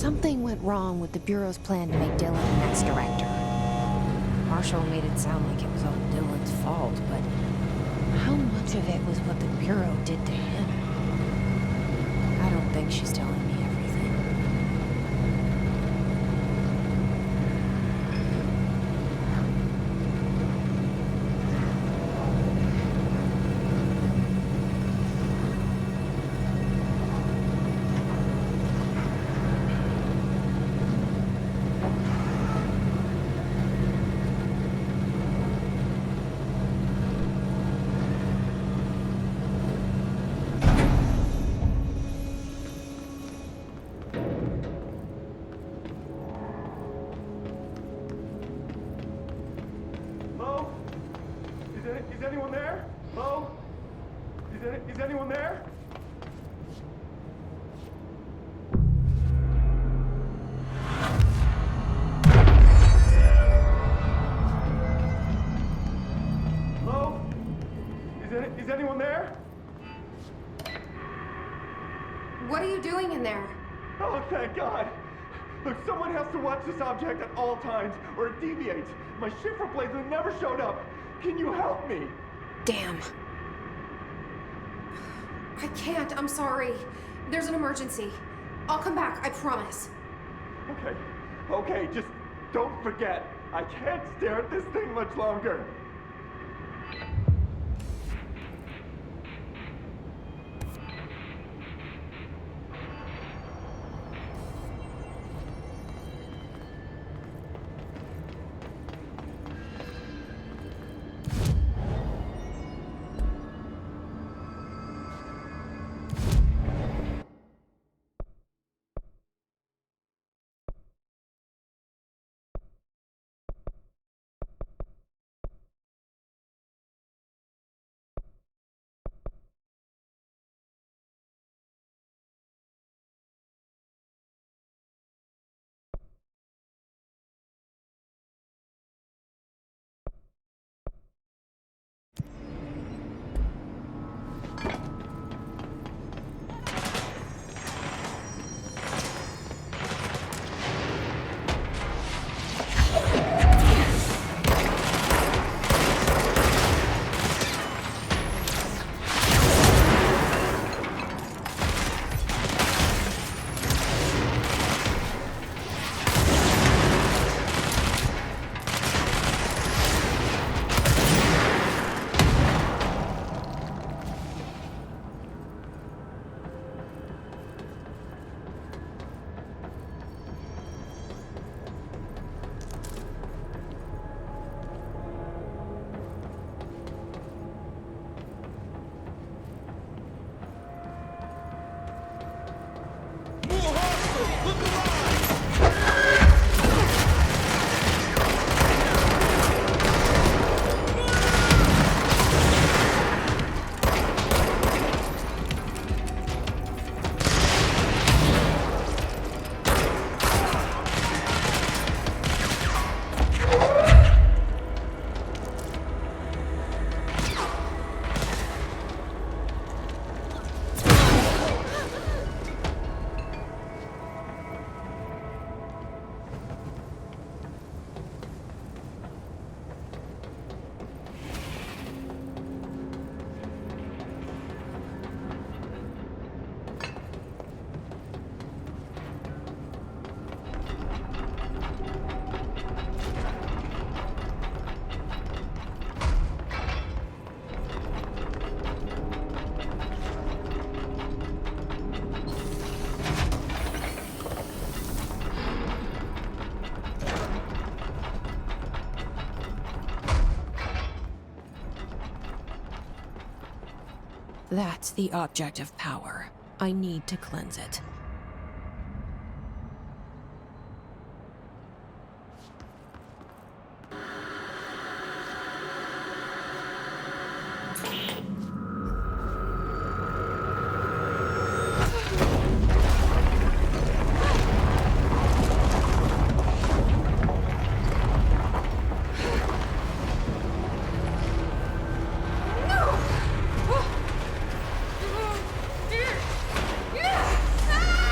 Something went wrong with the Bureau's plan to make Dylan the next director. Marshall made it sound like it was all Dylan's fault, but how much of it was what the Bureau did to him? I don't think she's telling me everything. Is anyone there? Hello? Is anyone there? Hello? Is anyone there? What are you doing in there? Oh, thank God. Look, someone has to watch this object at all times, or it deviates. My shift replacement never showed up. Can you help me? Damn. I can't, I'm sorry. There's an emergency. I'll come back, I promise. Okay, just don't forget. I can't stare at this thing much longer. That's the object of power. I need to cleanse it. Ah!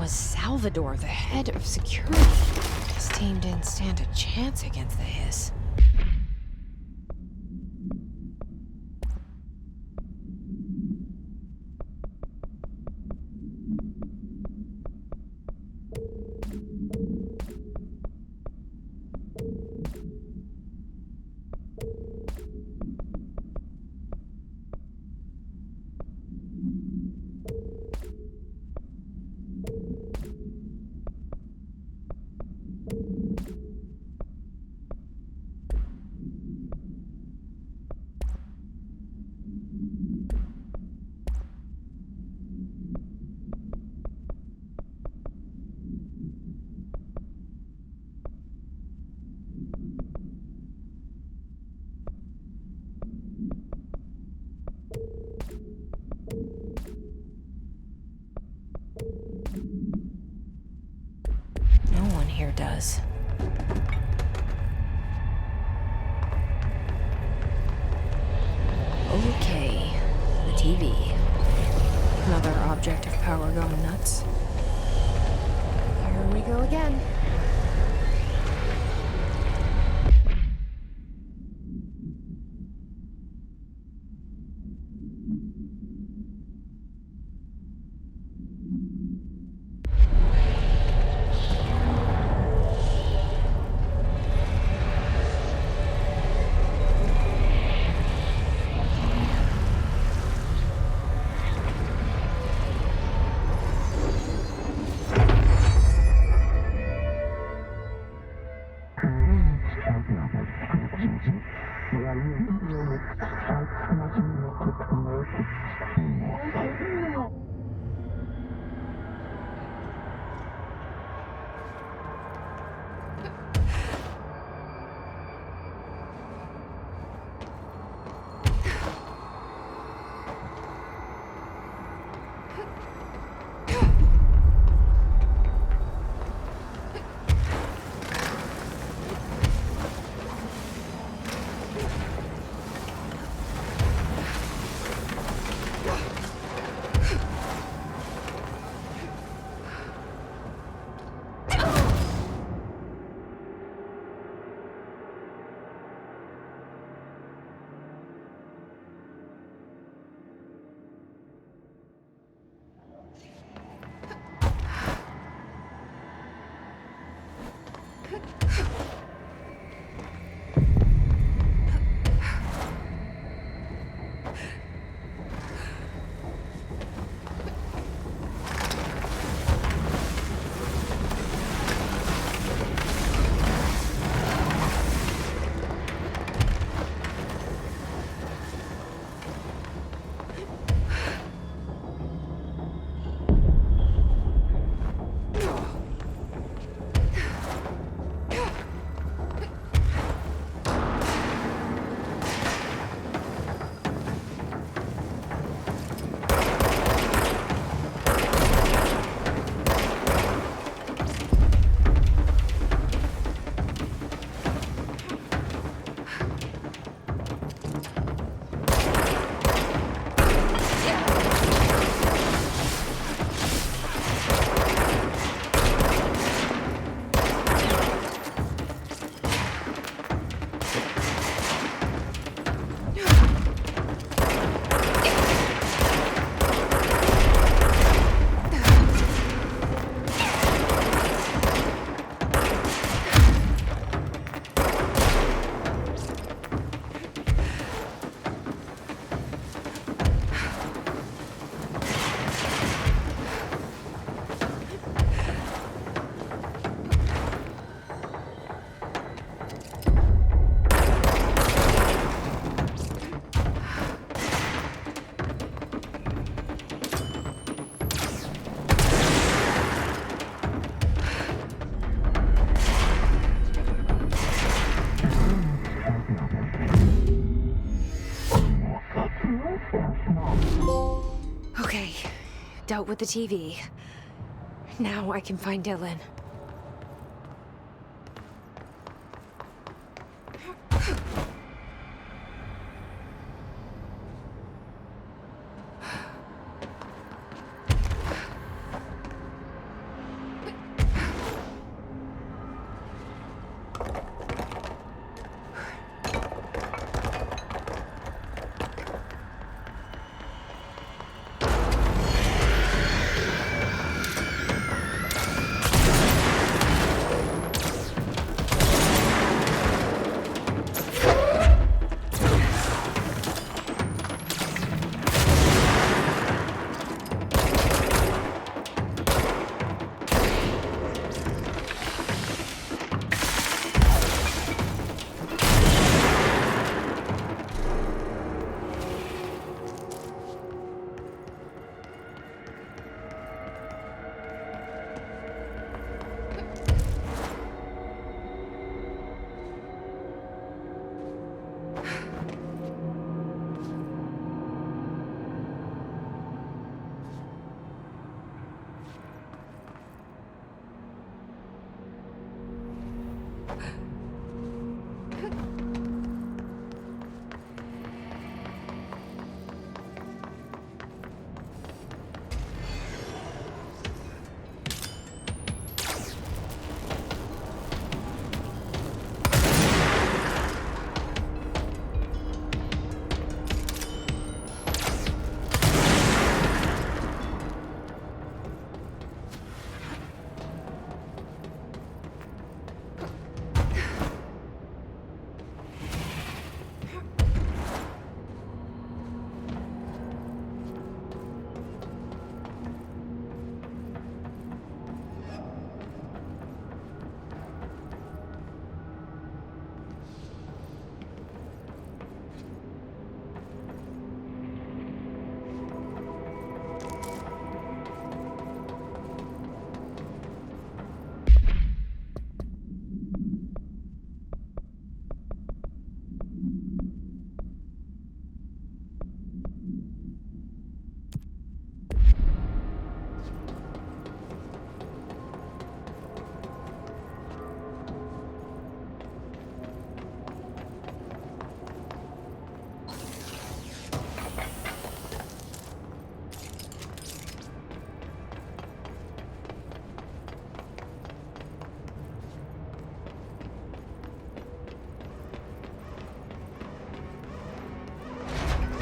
was Salvador, the head of security. This team didn't stand a chance against the Hiss. No one here does. Okay, the TV. Another object of power going nuts. Here we go again. Okay, dealt with the TV. Now I can find Dylan.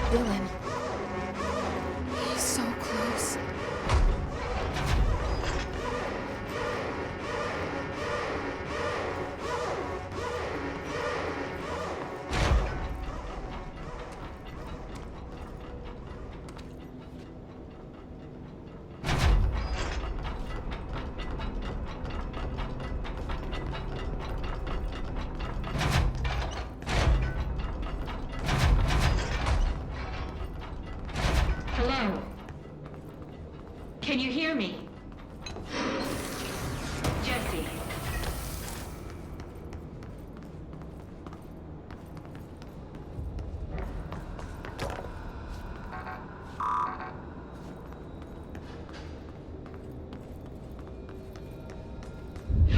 Dylan. He's so close. Hello? Can you hear me? Jesse.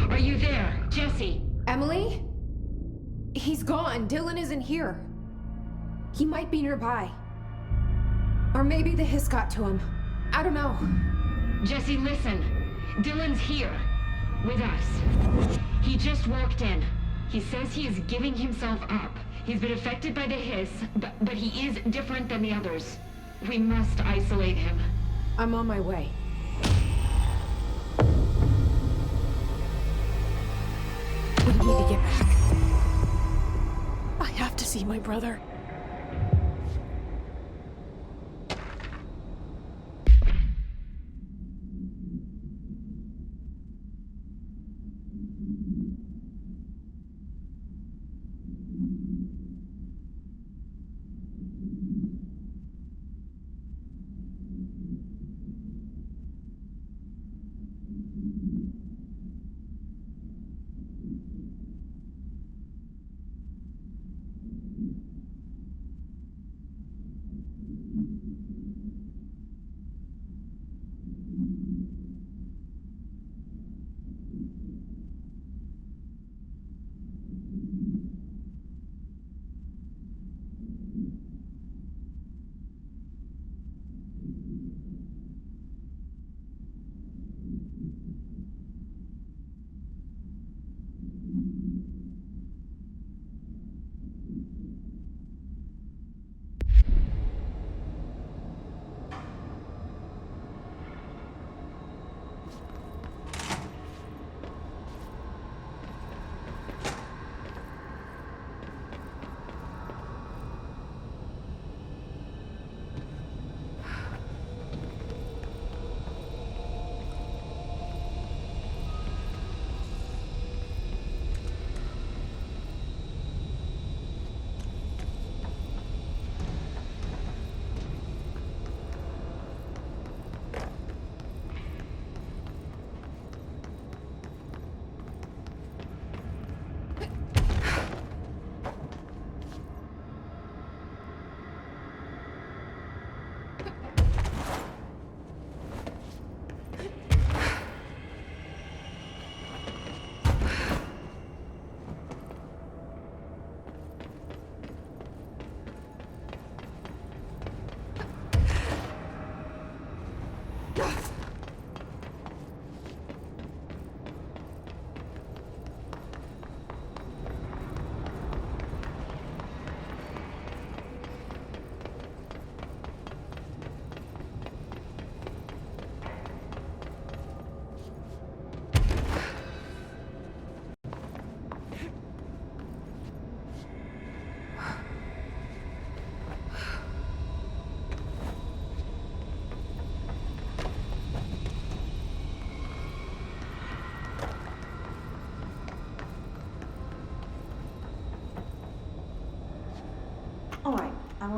Are you there, Jesse? Emily? He's gone. Dylan isn't here. He might be nearby. Or maybe the hiss got to him. I don't know. Jesse, listen. Dylan's here. With us. He just walked in. He says he is giving himself up. He's been affected by the hiss, but he is different than the others. We must isolate him. I'm on my way. We need to get back. I have to see my brother.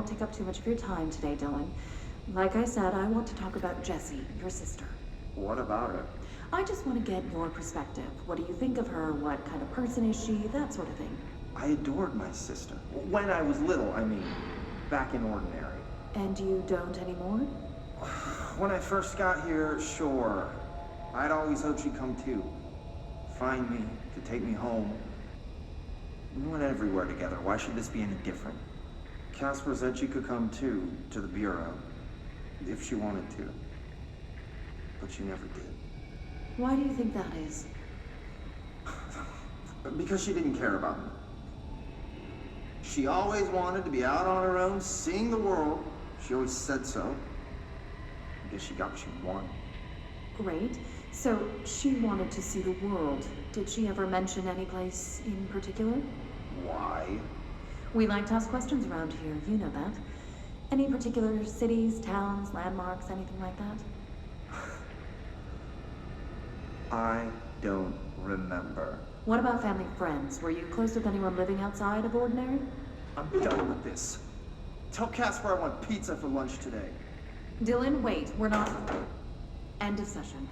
won't take up too much of your time today, Dylan. Like I said, I want to talk about Jessie, your sister. What about her? I just want to get your perspective. What do you think of her? What kind of person is she? That sort of thing. I adored my sister. When I was little, I mean. Back in Ordinary. And you don't anymore? When I first got here, sure. I'd always hoped she'd come too. Find me, to take me home. We went everywhere together. Why should this be any different? Casper said she could come too, to the Bureau. If she wanted to. But she never did. Why do you think that is? Because she didn't care about me. She always wanted to be out on her own, seeing the world. She always said so. I guess she got what she wanted. Great. So, she wanted to see the world. Did she ever mention any place in particular? Why? We like to ask questions around here, you know that. Any particular cities, towns, landmarks, anything like that? I don't remember. What about family friends? Were you close with anyone living outside of Ordinary? I'm done with this. Tell Casper I want pizza for lunch today. Dylan, wait, we're not... End of session.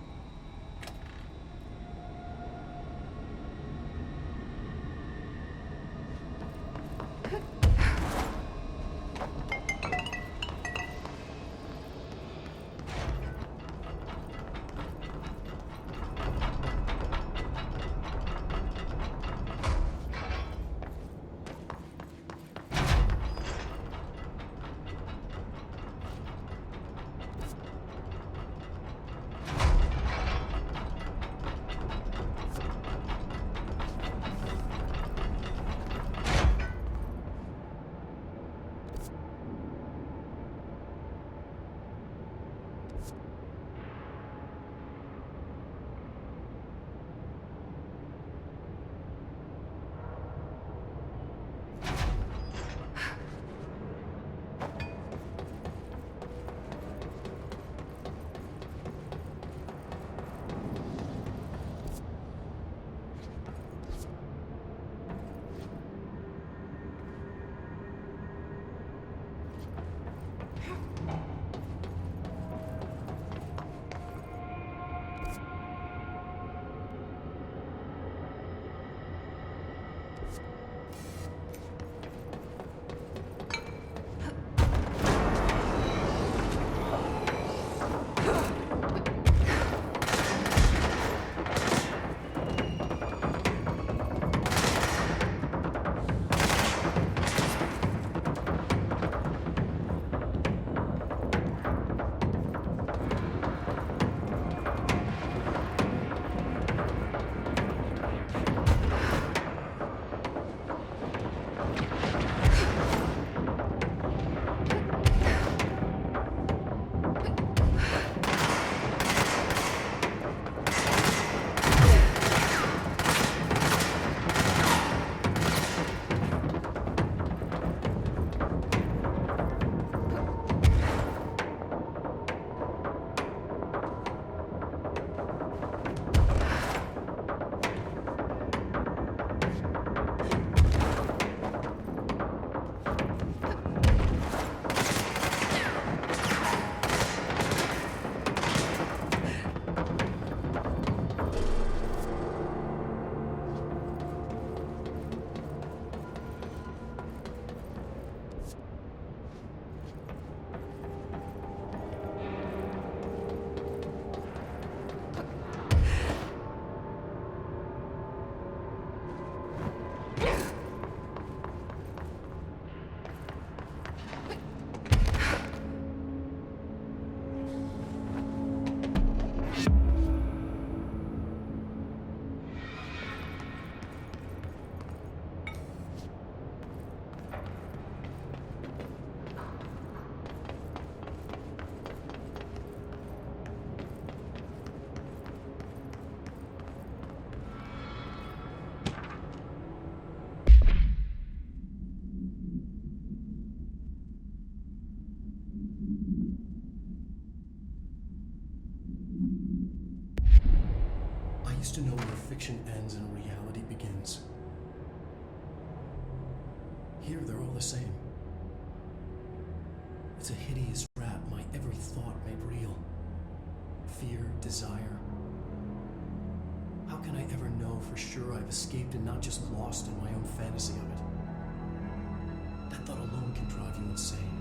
used to know where fiction ends and reality begins. Here, they're all the same. It's a hideous rap my every thought made real. Fear, desire. How can I ever know for sure I've escaped and not just lost in my own fantasy of it? That thought alone can drive you insane.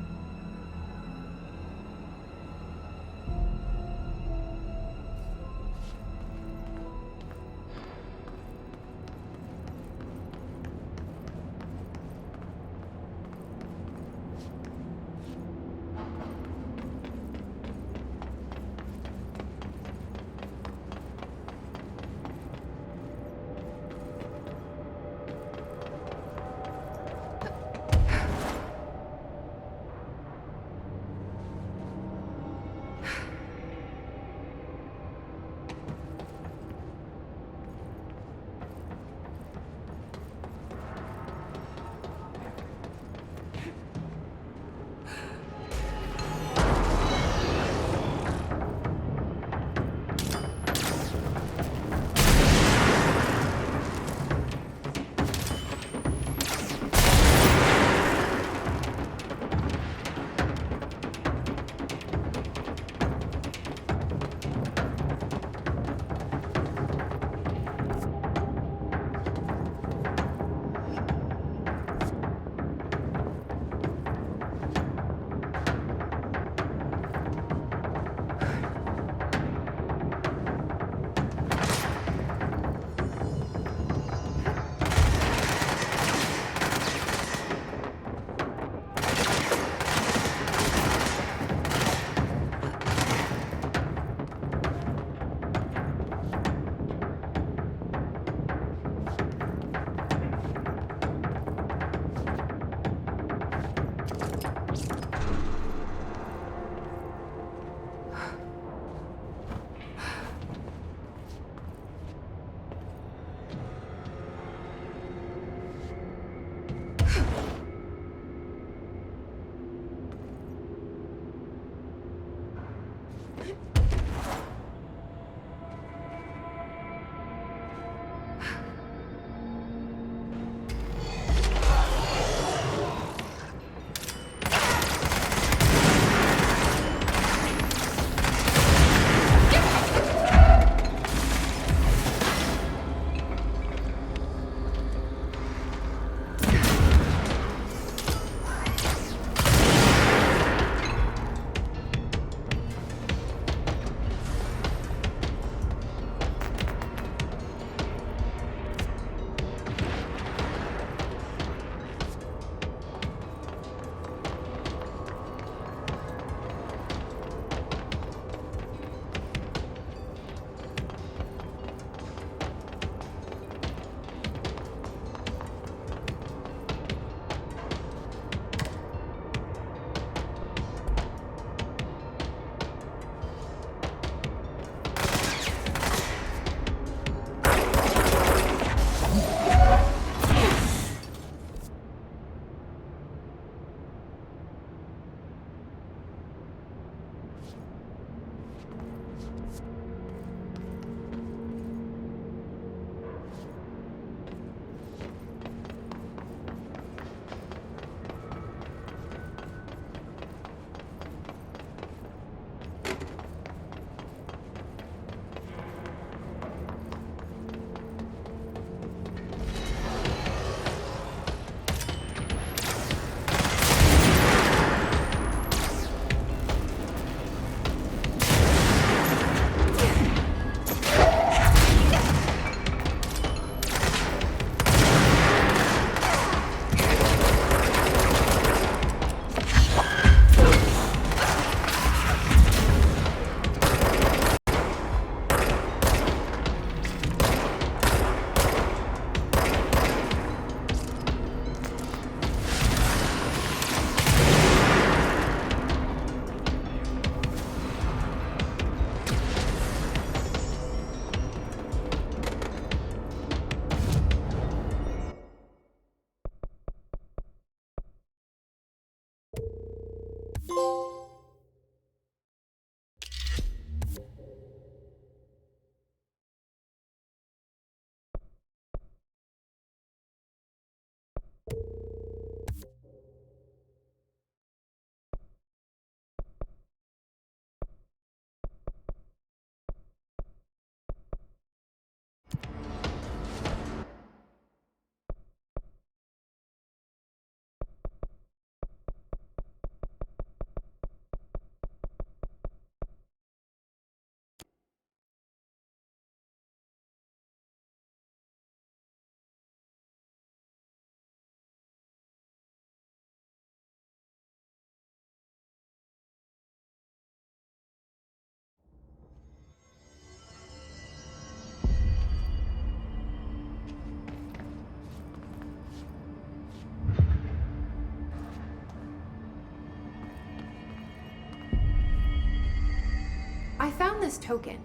I found this token.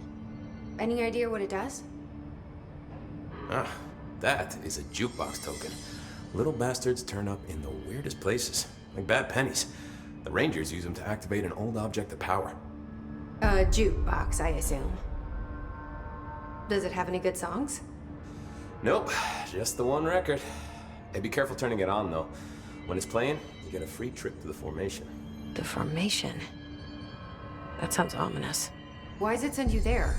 Any idea what it does? Ah, that is a jukebox token. Little bastards turn up in the weirdest places, like bad pennies. The Rangers use them to activate an old object of power. A jukebox, I assume. Does it have any good songs? Nope, just the one record. Hey, be careful turning it on, though. When it's playing, you get a free trip to the formation. The formation? That sounds ominous. Why does it send you there?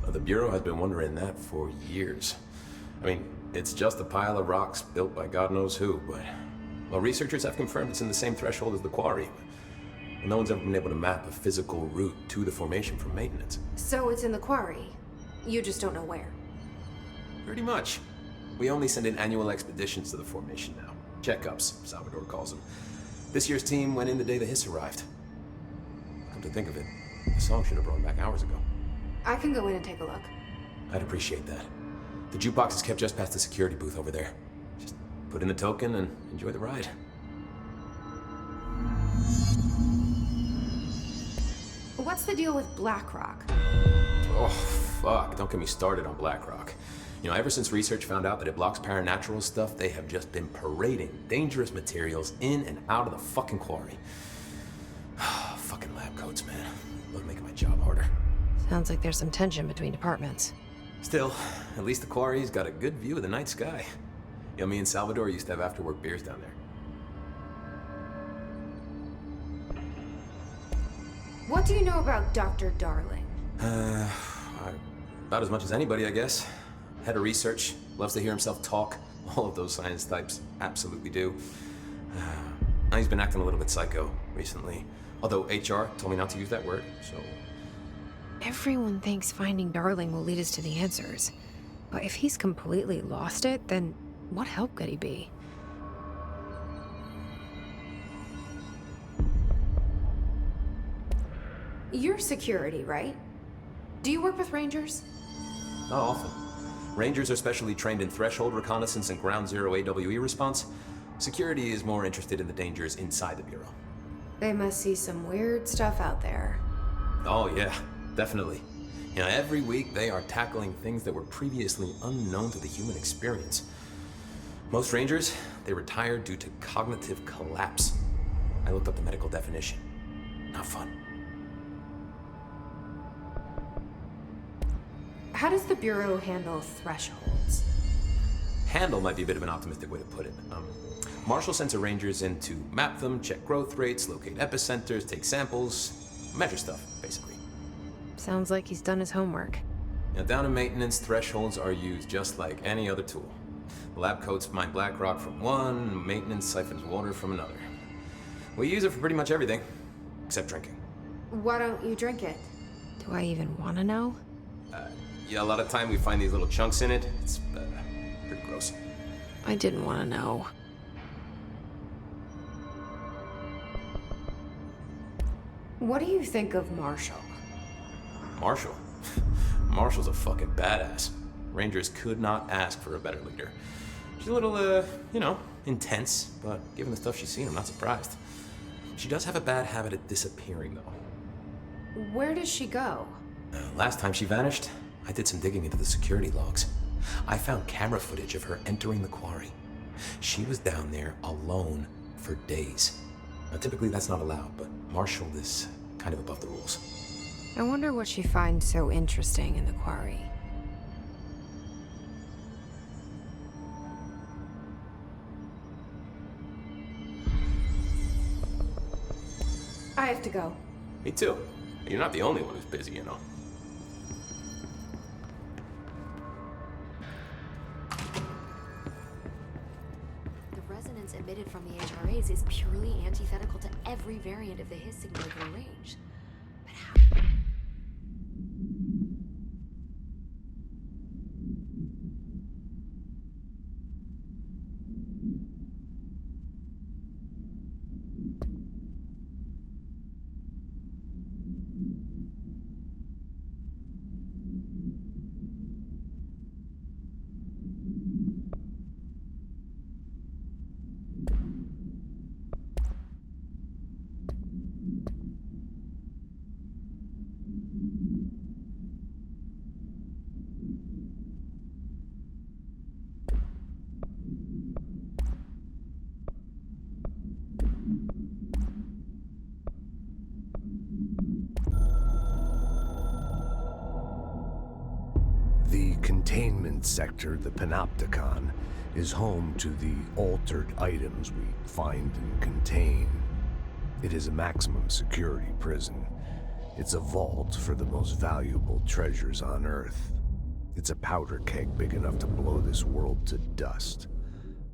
The Bureau has been wondering that for years. I mean, it's just a pile of rocks built by God knows who, but... Well, researchers have confirmed it's in the same threshold as the quarry. But no one's ever been able to map a physical route to the formation for maintenance. So it's in the quarry. You just don't know where. Pretty much. We only send in annual expeditions to the formation now. Checkups, Salvador calls them. This year's team went in the day the hiss arrived. Come to think of it, the song should have brought back hours ago. I can go in and take a look. I'd appreciate that. The jukebox is kept just past the security booth over there. Just put in the token and enjoy the ride. What's the deal with BlackRock? Oh, fuck. Don't get me started on BlackRock. You know, ever since research found out that it blocks paranatural stuff, they have just been parading dangerous materials in and out of the fucking quarry. Fucking lab coats, man. Love making my job harder. Sounds like there's some tension between departments. Still, at least the quarry's got a good view of the night sky. You know, me and Salvador used to have after-work beers down there. What do you know about Dr. Darling? About as much as anybody, I guess. Head of research, loves to hear himself talk. All of those science types absolutely do. He's been acting a little bit psycho recently. Although HR told me not to use that word, so... Everyone thinks finding Darling will lead us to the answers. But if he's completely lost it, then what help could he be? You're security, right? Do you work with Rangers? Not often. Rangers are specially trained in threshold reconnaissance and ground zero AWE response. Security is more interested in the dangers inside the Bureau. They must see some weird stuff out there. Oh yeah, definitely. You know, every week they are tackling things that were previously unknown to the human experience. Most Rangers, they retire due to cognitive collapse. I looked up the medical definition. Not fun. How does the Bureau handle thresholds? Handle might be a bit of an optimistic way to put it. Marshall sends her Rangers in to map them, check growth rates, locate epicenters, take samples, measure stuff, basically. Sounds like he's done his homework. Now, down in maintenance, thresholds are used just like any other tool. The lab coats mine black rock from one, maintenance siphons water from another. We use it for pretty much everything, except drinking. Why don't you drink it? Do I even want to know? Yeah, a lot of time we find these little chunks in it. It's pretty gross. I didn't want to know. What do you think of Marshall? Marshall? Marshall's a fucking badass. Rangers could not ask for a better leader. She's a little, intense, but given the stuff she's seen, I'm not surprised. She does have a bad habit of disappearing, though. Where does she go? Last time she vanished, I did some digging into the security logs. I found camera footage of her entering the quarry. She was down there alone for days. Now, typically that's not allowed, but Marshall is kind of above the rules. I wonder what she finds so interesting in the quarry. I have to go. Me too. You're not the only one who's busy, you know. The resonance emitted from the HRAs is purely antithetical to every variant of the His signal in the range. But how? The containment sector, the Panopticon, is home to the altered items we find and contain. It is a maximum security prison. It's a vault for the most valuable treasures on Earth. It's a powder keg big enough to blow this world to dust.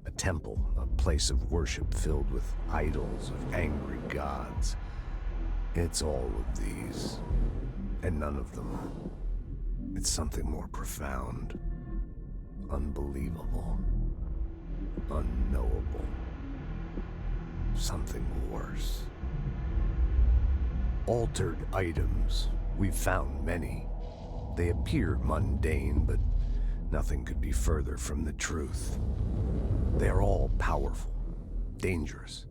A temple, a place of worship filled with idols of angry gods. It's all of these, and none of them. It's something more profound, unbelievable, unknowable. Something worse. Altered items. We've found many. They appear mundane, but nothing could be further from the truth. They are all powerful, dangerous.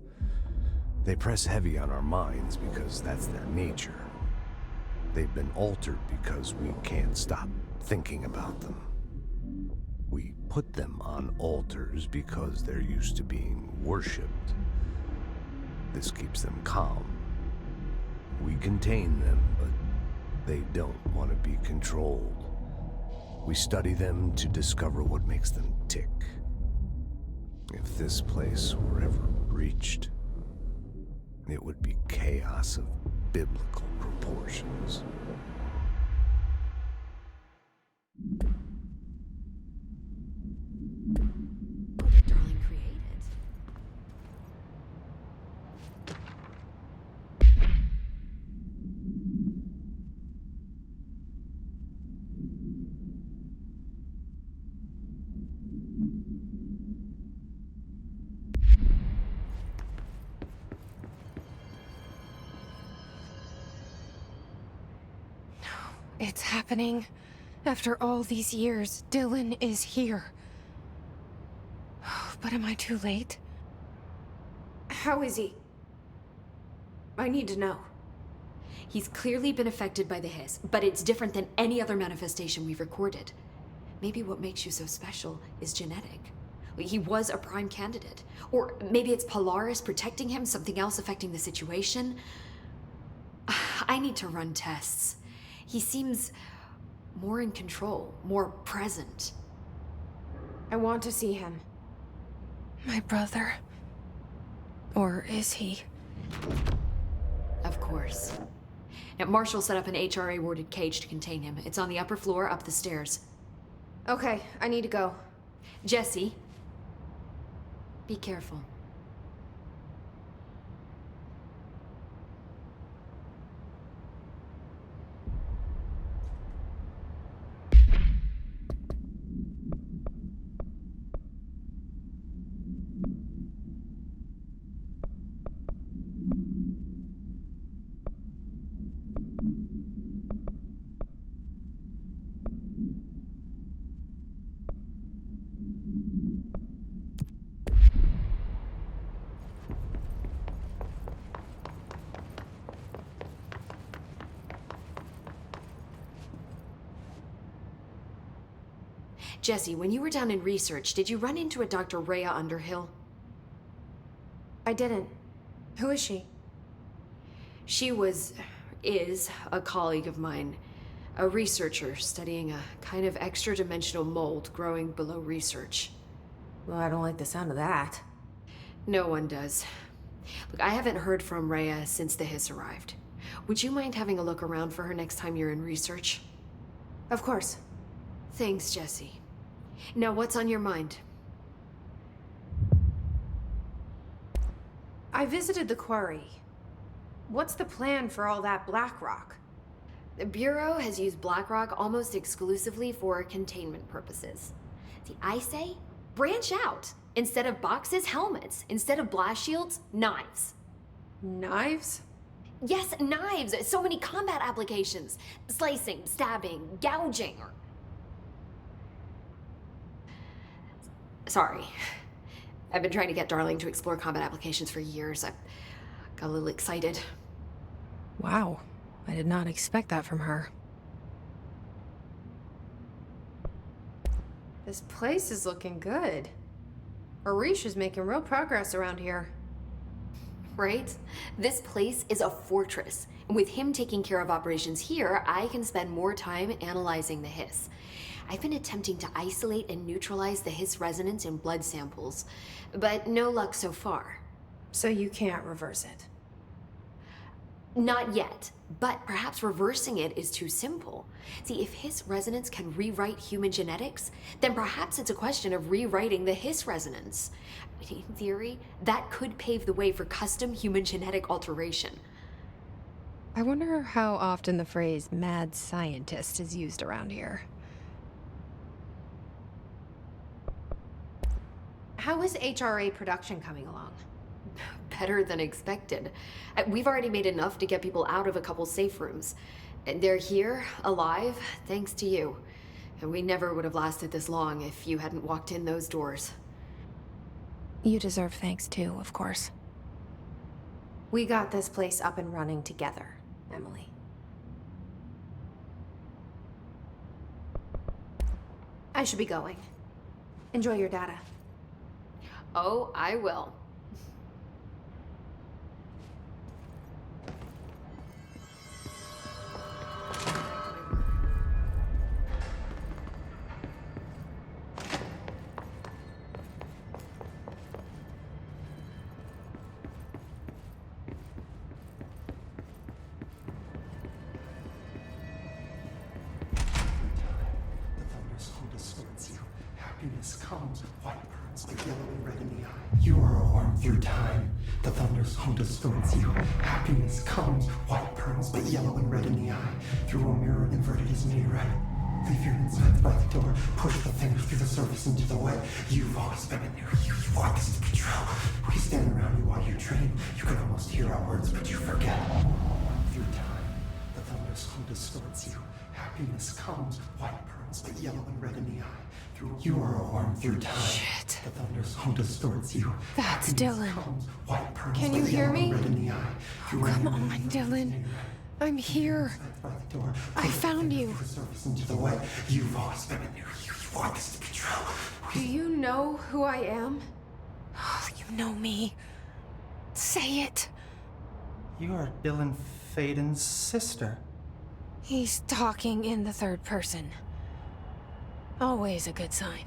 They press heavy on our minds because that's their nature. They've been altered because we can't stop thinking about them. We put them on altars because they're used to being worshipped. This keeps them calm. We contain them, but they don't want to be controlled. We study them to discover what makes them tick. If this place were ever breached, it would be chaos of biblical proportions. What did Darling create it? It's happening. After all these years, Dylan is here. But am I too late? How is he? I need to know. He's clearly been affected by the hiss, but it's different than any other manifestation we've recorded. Maybe what makes you so special is genetic. He was a prime candidate. Or maybe it's Polaris protecting him, something else affecting the situation. I need to run tests. He seems more in control, more present. I want to see him. My brother. Or is he? Of course. Now, Marshall set up an HRA-warded cage to contain him. It's on the upper floor, up the stairs. Okay, I need to go. Jesse, be careful. Jesse, when you were down in research, did you run into a Dr. Rhea Underhill? I didn't. Who is she? She is a colleague of mine. A researcher studying a kind of extra-dimensional mold growing below research. Well, I don't like the sound of that. No one does. Look, I haven't heard from Rhea since the hiss arrived. Would you mind having a look around for her next time you're in research? Of course. Thanks, Jesse. Now, what's on your mind? I visited the quarry. What's the plan for all that black rock? The Bureau has used black rock almost exclusively for containment purposes. See, I say, branch out. Instead of boxes, helmets. Instead of blast shields, knives. Knives? Yes, knives! So many combat applications. Slicing, stabbing, gouging, or... Sorry. I've been trying to get Darling to explore combat applications for years. I got a little excited. Wow. I did not expect that from her. This place is looking good. Arish is making real progress around here. right? This place is a fortress. And with him taking care of operations here, I can spend more time analyzing the hiss. I've been attempting to isolate and neutralize the hiss resonance in blood samples, but no luck so far. So you can't reverse it. Not yet, but perhaps reversing it is too simple. See, if hiss resonance can rewrite human genetics, then perhaps it's a question of rewriting the hiss resonance. In theory, that could pave the way for custom human genetic alteration. I wonder how often the phrase mad scientist is used around here. How is HRA production coming along? Better than expected. We've already made enough to get people out of a couple safe rooms. And they're here, alive, thanks to you. And we never would have lasted this long if you hadn't walked in those doors. You deserve thanks too, of course. We got this place up and running together, Emily. I should be going. Enjoy your data. Oh, I will. Happiness comes, white burns, the yellow and red in the eye. You are a worm through time. The thunder's home distorts you. Happiness comes, white burns, but yellow and red in the eye. Through a mirror inverted is me right. Leave your insides by the door. Push the fingers through the surface into the wet. You've always been in there. You want this to be true. We stand around you while you dream. You can almost hear our words, but you forget. Through time, the thunder's home distorts you. Happiness comes, white burns, but yellow and red in the eye. You are a worm through time. Shit. The thunder's home distorts you. That's Dylan. Can you hear me? Oh, come on, Dylan. I'm here. I found you. You've always been in there. You want this to be true. Do you know who I am? Oh, you know me. Say it. You are Dylan Faden's sister. He's talking in the third person. Always a good sign.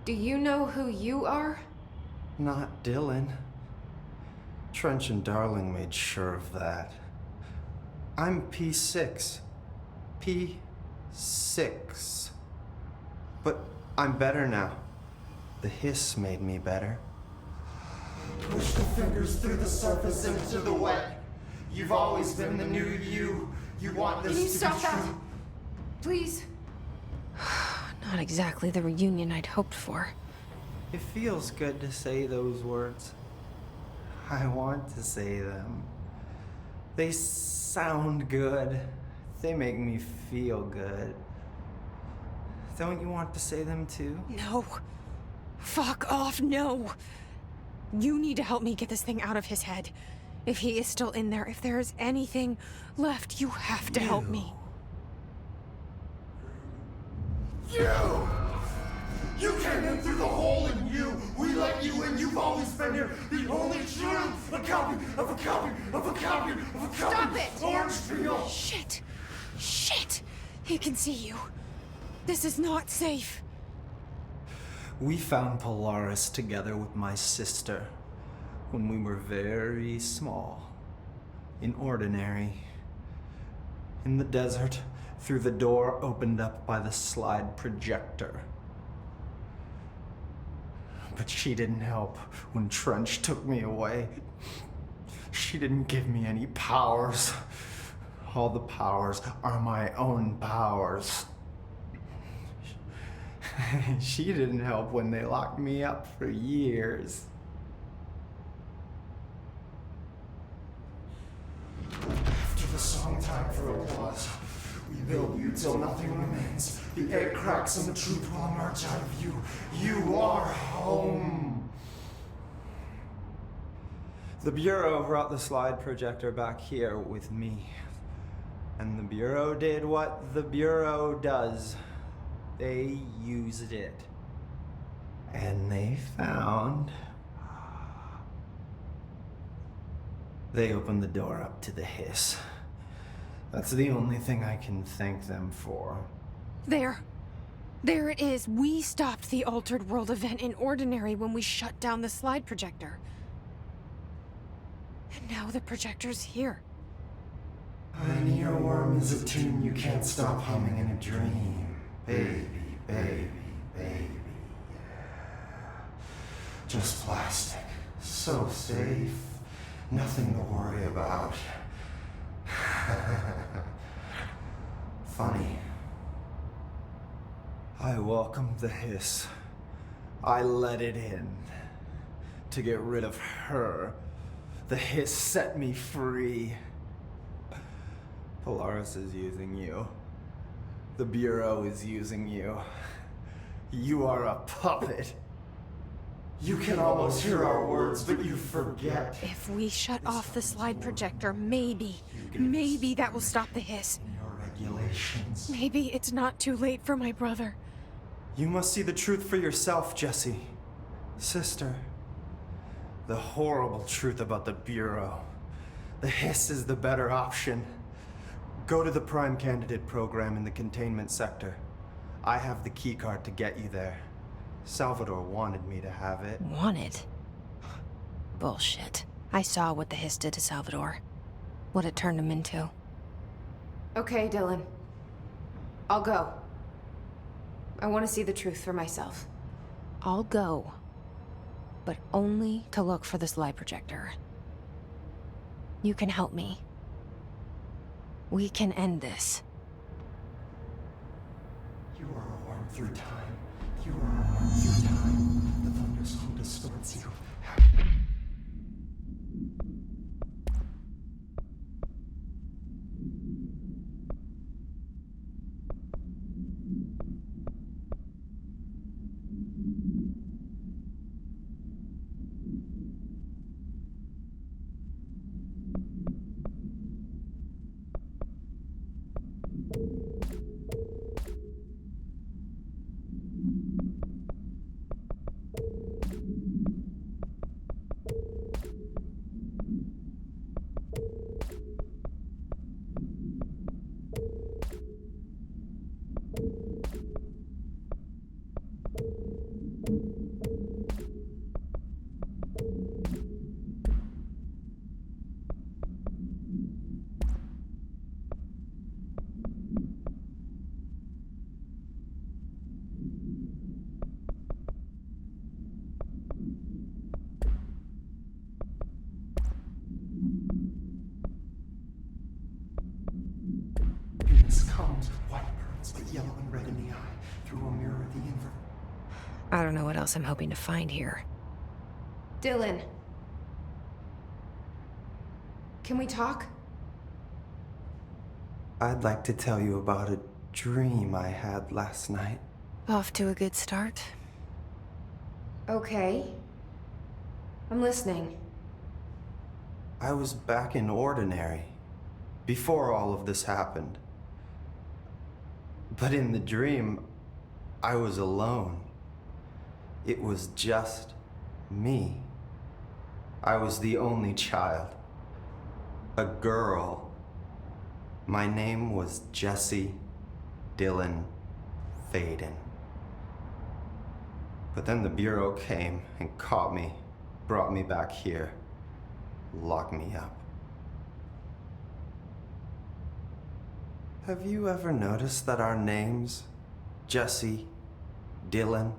Do you know who you are? Not Dylan. Trench and Darling made sure of that. I'm P6. P6. But I'm better now. The hiss made me better. Push the fingers through the surface into the wet. You've always been the new you. You want this Can you to stop be that? true. Please? Not exactly the reunion I'd hoped for. It feels good to say those words. I want to say them. They sound good. They make me feel good. Don't you want to say them too? No. Fuck off, no. You need to help me get this thing out of his head. If he is still in there, if there is anything left, you have to help me. You came in through the hole in you. We let you in. You've always been here. The only truth. A copy of a copy of a copy of a copy. Stop it! Orange peel. Shit. Shit. He can see you. This is not safe. We found Polaris together with my sister when we were very small. In ordinary. In the desert, through the door opened up by the slide projector. But she didn't help when Trench took me away. She didn't give me any powers. All the powers are my own powers. She didn't help when they locked me up for years. After the song time for applause, we build you till nothing remains. The egg cracks and the truth will emerge out of you. You are home. The Bureau brought the slide projector back here with me. And the Bureau did what the Bureau does. They used it. And they found They opened the door up to the hiss. That's the only thing I can thank them for. There. There it is. We stopped the Altered World event in Ordinary when we shut down the slide projector. And now the projector's here. An earworm is a tune you can't stop humming in a dream. Baby, baby, baby, yeah. Just plastic. So safe. Nothing to worry about. Funny. I welcomed the hiss. I let it in. To get rid of her. The hiss set me free. Polaris is using you. The Bureau is using you. You are a puppet. You can almost hear our words, but you forget. If we shut off the slide projector, maybe that will stop the hiss. Your regulations. Maybe it's not too late for my brother. You must see the truth for yourself, Jesse. Sister. The horrible truth about the Bureau. The hiss is the better option. Go to the Prime Candidate program in the containment sector. I have the keycard to get you there. Salvador wanted me to have it. Wanted? Bullshit. I saw what the hiss did to Salvador. What it turned him into. Okay, Dylan. I'll go. I want to see the truth for myself. I'll go. But only to look for the slide projector. You can help me. We can end this. You are a worm through time. You are a worm through time. The thunderstorm distorts you. Comes white pearls, but yellow and red in the eye, through a mirror of the invert. I don't know what else I'm hoping to find here. Dylan. Can we talk? I'd like to tell you about a dream I had last night. Off to a good start. Okay. I'm listening. I was back in Ordinary, before all of this happened. But in the dream, I was alone. It was just me. I was the only child. A girl. My name was Jesse Dylan Faden. But then the Bureau came and caught me, brought me back here, locked me up. Have you ever noticed that our names, Jesse, Dylan,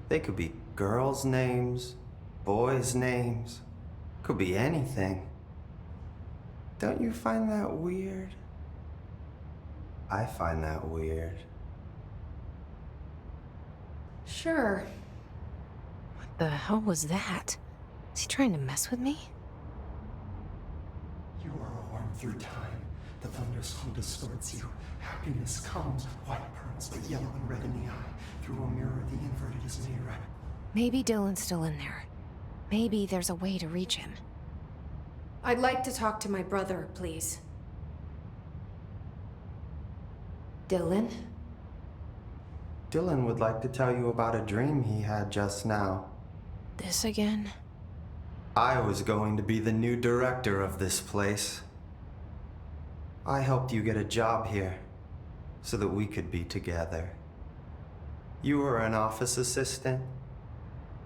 they could be girls' names, boys' names, could be anything. Don't you find that weird? I find that weird. Sure. What the hell was that? Is he trying to mess with me? You are a worm through time. The thunderstorm distorts you. Happiness comes, white pearls, but yellow and red in the eye. Through a mirror, the inverted is mirror. Maybe Dylan's still in there. Maybe there's a way to reach him. I'd like to talk to my brother, please. Dylan? Dylan would like to tell you about a dream he had just now. This again? I was going to be the new director of this place. I helped you get a job here so that we could be together. You were an office assistant.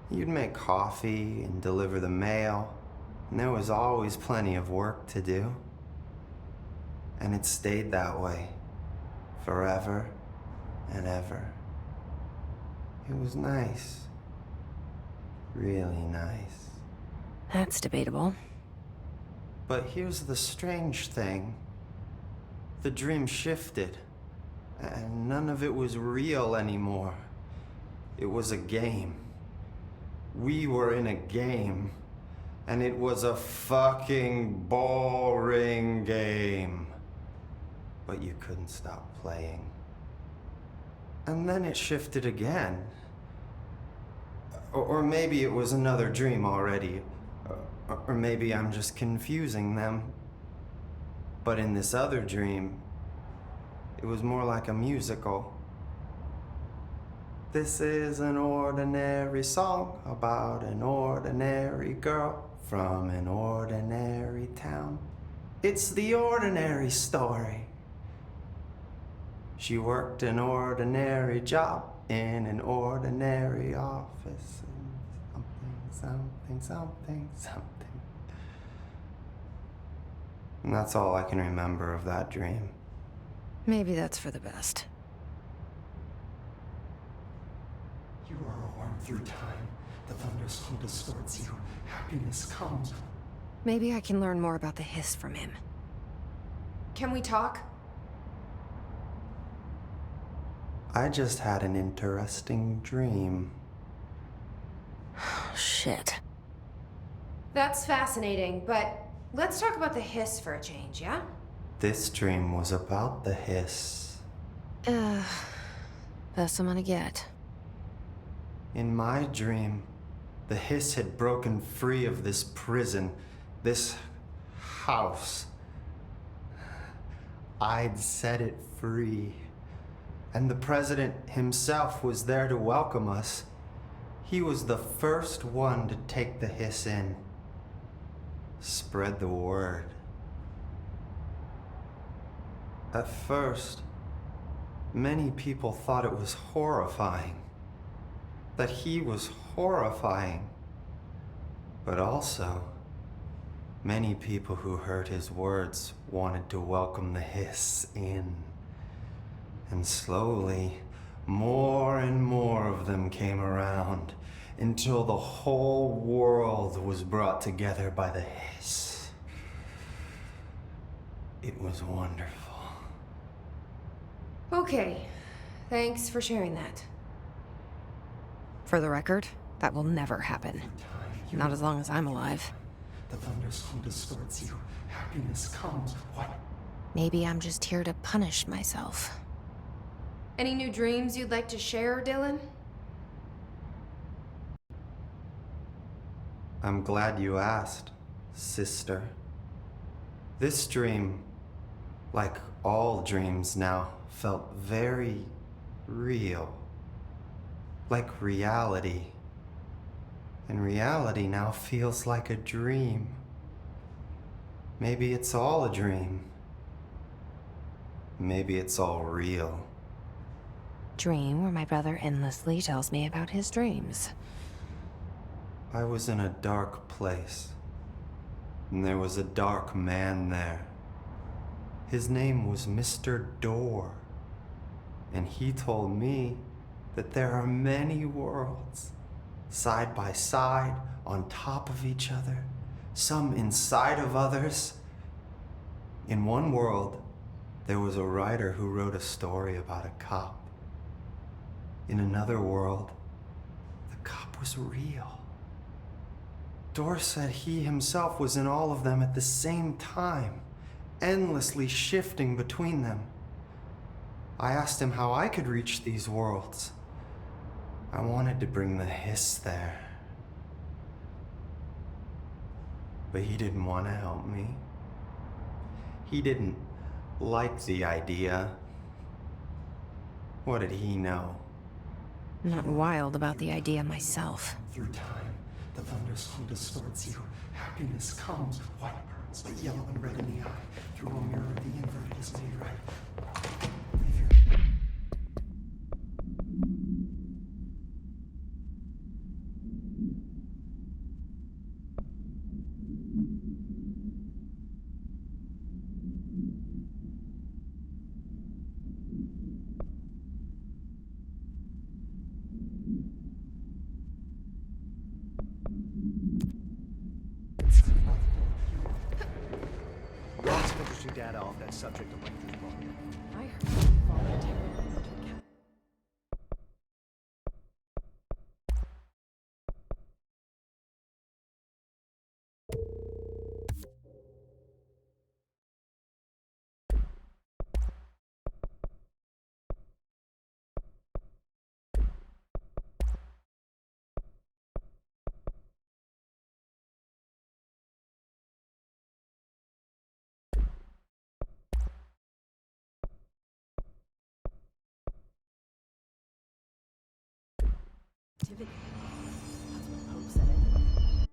You'd make coffee and deliver the mail, and there was always plenty of work to do. And it stayed that way forever and ever. It was nice. Really nice. That's debatable. But here's the strange thing. The dream shifted, and none of it was real anymore. It was a game. We were in a game, and it was a fucking boring game. But you couldn't stop playing. And then it shifted again. Or maybe it was another dream already. Or maybe I'm just confusing them. But in this other dream, it was more like a musical. This is an ordinary song about an ordinary girl from an ordinary town. It's the ordinary story. She worked an ordinary job in an ordinary office. Something. And that's all I can remember of that dream. Maybe that's for the best. You are a worm through time. The thunderstorm distorts you. Happiness comes. Maybe I can learn more about the hiss from him. Can we talk? I just had an interesting dream. Shit. That's fascinating, but let's talk about the hiss for a change, yeah? This dream was about the hiss. Best I'm gonna get. In my dream, the hiss had broken free of this prison, this house. I'd set it free. And the president himself was there to welcome us. He was the first one to take the hiss in. Spread the word. At first, many people thought it was horrifying. That he was horrifying. But also, many people who heard his words wanted to welcome the hiss in. And slowly, more and more of them came around until the whole world was brought together by the hiss. It was wonderful. Okay. Thanks for sharing that. For the record, that will never happen. Not as long as I'm alive. The thunderstorm distorts you. Happiness comes. What? Maybe I'm just here to punish myself. Any new dreams you'd like to share, Dylan? I'm glad you asked, sister. This dream, like all dreams now, felt very real. Like reality. And reality now feels like a dream. Maybe it's all a dream. Maybe it's all real. Dream where my brother endlessly tells me about his dreams. I was in a dark place, and there was a dark man there. His name was Mr. Door, and he told me that there are many worlds, side by side, on top of each other, some inside of others. In one world, there was a writer who wrote a story about a cop. In another world, the cop was real. Door said he himself was in all of them at the same time, endlessly shifting between them. I asked him how I could reach these worlds. I wanted to bring the hiss there. But he didn't want to help me. He didn't like the idea. What did he know? I'm not wild about the idea myself. Through time, The thunderstorm distorts you. Happiness comes, white pearls, but yellow and red in the eye. Through a mirror, the inverted is made right. Leave your Lots of interesting data off that subject of Ranger's body. I heard you voluntarily entered Cap- activity. That's what Pope said anyway.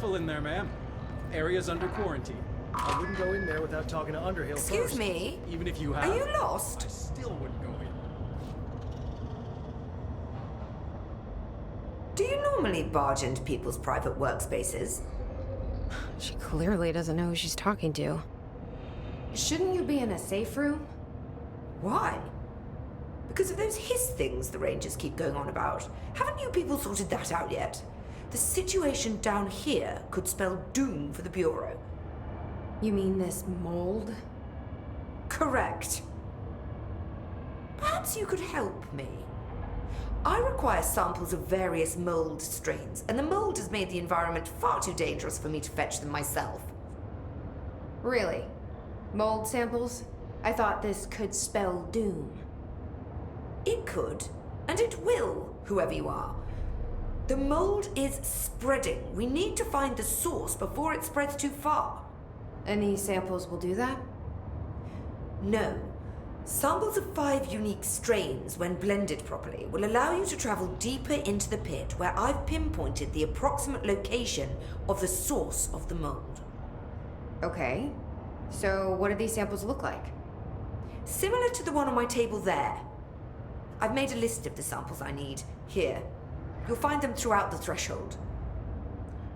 careful in there, ma'am. Area's under quarantine. I wouldn't go in there without talking to Underhill first. Excuse me? Even if you have. Are you lost? I still wouldn't go in. Do you normally barge into people's private workspaces? She clearly doesn't know who she's talking to. Shouldn't you be in a safe room? Why? Because of those hiss things the Rangers keep going on about. Haven't you people sorted that out yet? The situation down here could spell doom for the Bureau. You mean this mold? Correct. Perhaps you could help me. I require samples of various mold strains, and the mold has made the environment far too dangerous for me to fetch them myself. Really? Mold samples? I thought this could spell doom. It could, and it will, whoever you are. The mold is spreading. We need to find the source before it spreads too far. And these samples will do that? No. Samples of 5 unique strains, when blended properly, will allow you to travel deeper into the pit, where I've pinpointed the approximate location of the source of the mold. Okay. So what do these samples look like? Similar to the one on my table there. I've made a list of the samples I need. Here. You'll find them throughout the threshold.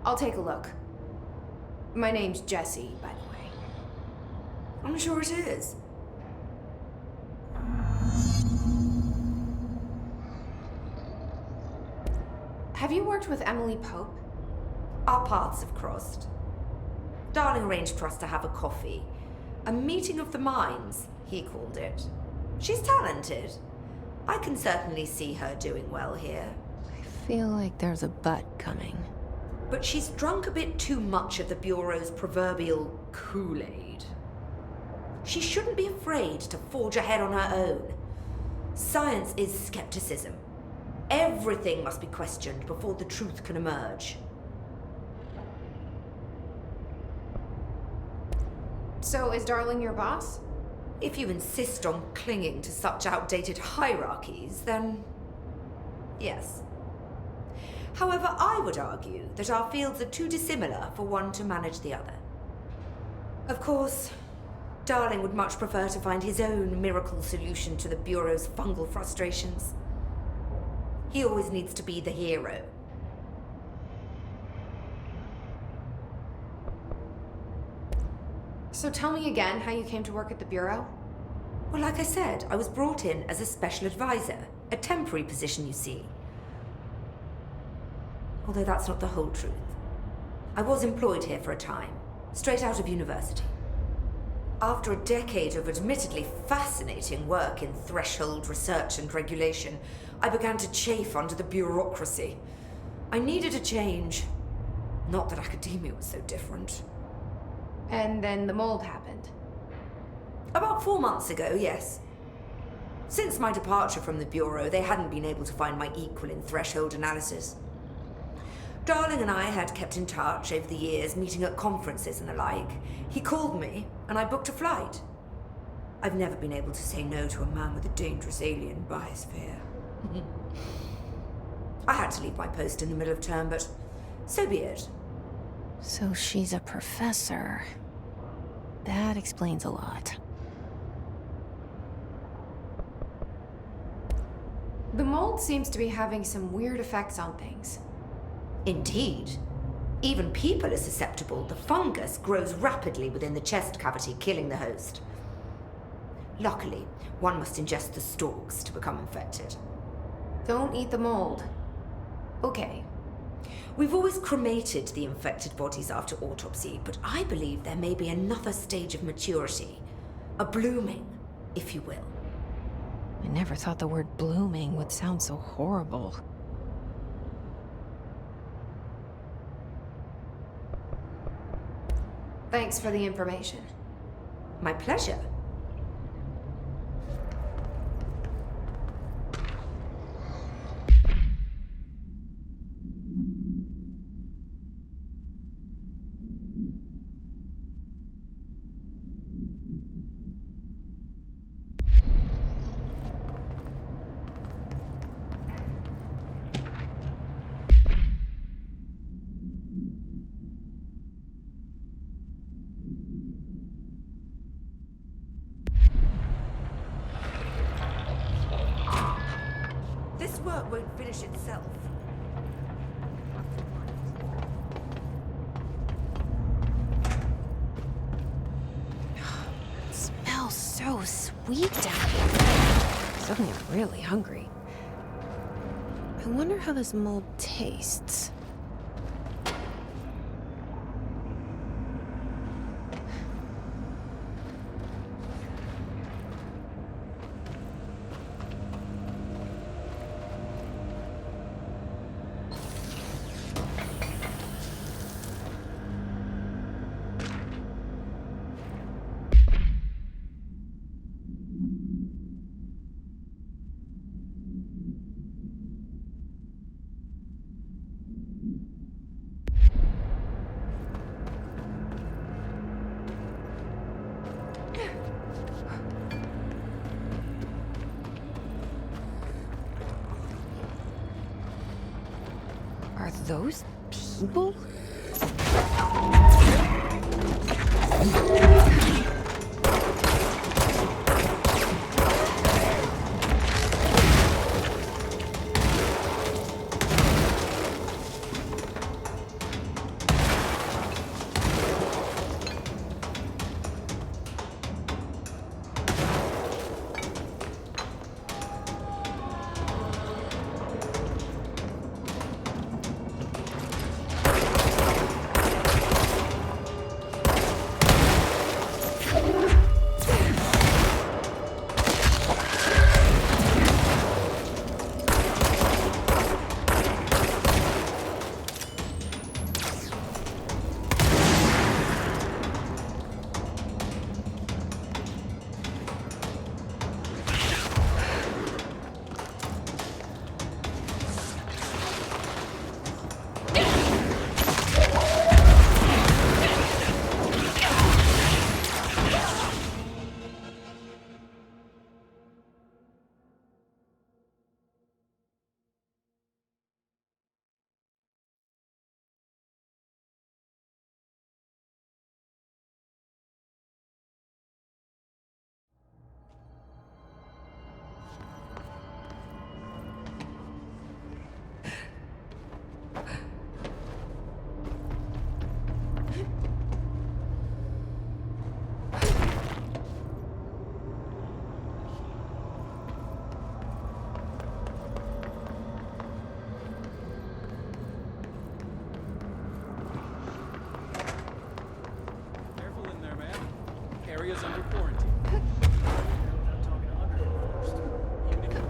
I'll take a look. My name's Jessie, by the way. I'm sure it is. Have you worked with Emily Pope? Our paths have crossed. Darling arranged for us to have a coffee. A meeting of the minds, he called it. She's talented. I can certainly see her doing well here. I feel like there's a but coming. But she's drunk a bit too much of the Bureau's proverbial Kool-Aid. She shouldn't be afraid to forge ahead on her own. Science is skepticism. Everything must be questioned before the truth can emerge. So is Darling your boss? If you insist on clinging to such outdated hierarchies, then yes. However, I would argue that our fields are too dissimilar for one to manage the other. Of course, Darling would much prefer to find his own miracle solution to the Bureau's fungal frustrations. He always needs to be the hero. So tell me again how you came to work at the Bureau? Well, like I said, I was brought in as a special advisor. A temporary position, you see. Although that's not the whole truth. I was employed here for a time, straight out of university. After a decade of admittedly fascinating work in threshold research and regulation, I began to chafe under the bureaucracy. I needed a change. Not that academia was so different. And then the mold happened. About 4 months ago, yes. Since my departure from the Bureau, they hadn't been able to find my equal in threshold analysis. Darling and I had kept in touch over the years, meeting at conferences and the like. He called me, and I booked a flight. I've never been able to say no to a man with a dangerous alien biosphere. I had to leave my post in the middle of term, but so be it. So she's a professor. That explains a lot. The mold seems to be having some weird effects on things. Indeed. Even people are susceptible. The fungus grows rapidly within the chest cavity, killing the host. Luckily, one must ingest the stalks to become infected. Don't eat the mold. Okay. We've always cremated the infected bodies after autopsy, but I believe there may be another stage of maturity. A blooming, if you will. I never thought the word blooming would sound so horrible. Thanks for the information. My pleasure. shot won't finish itself. It smells so sweet down here. Suddenly I'm really hungry. I wonder how this mold tastes. Are those people? Area's under quarantine. Without talking to Underhill first. Even if you have.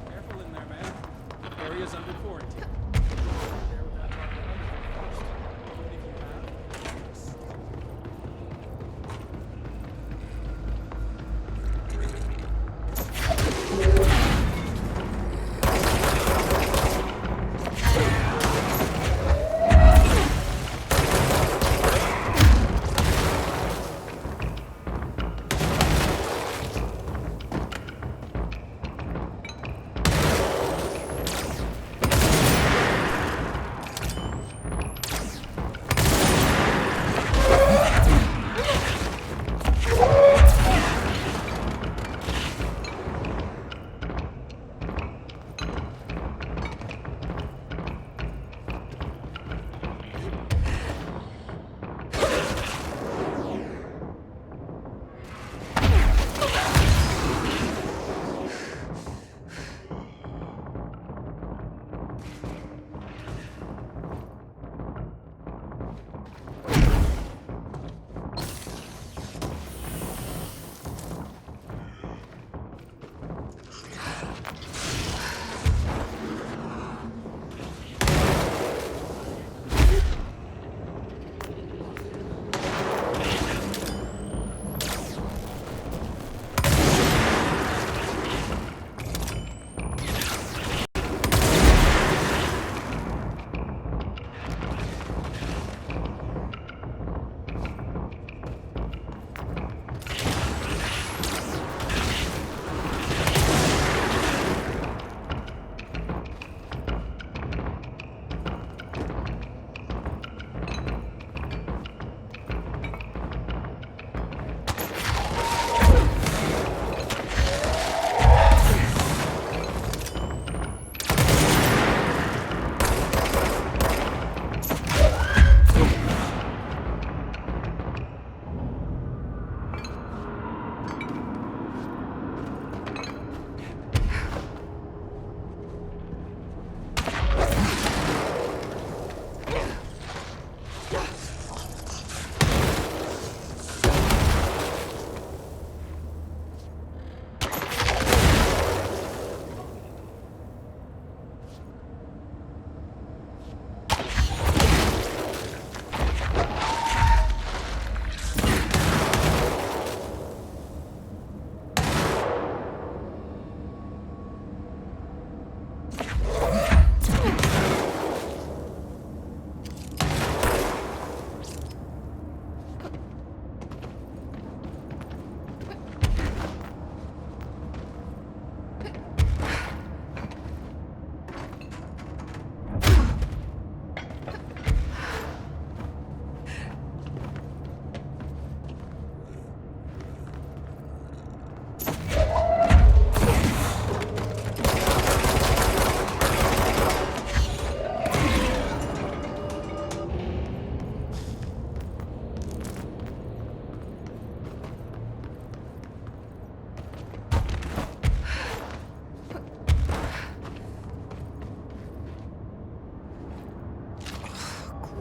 Careful in there, man. Area's under quarantine. There without talking to Underhill first. Even if you have.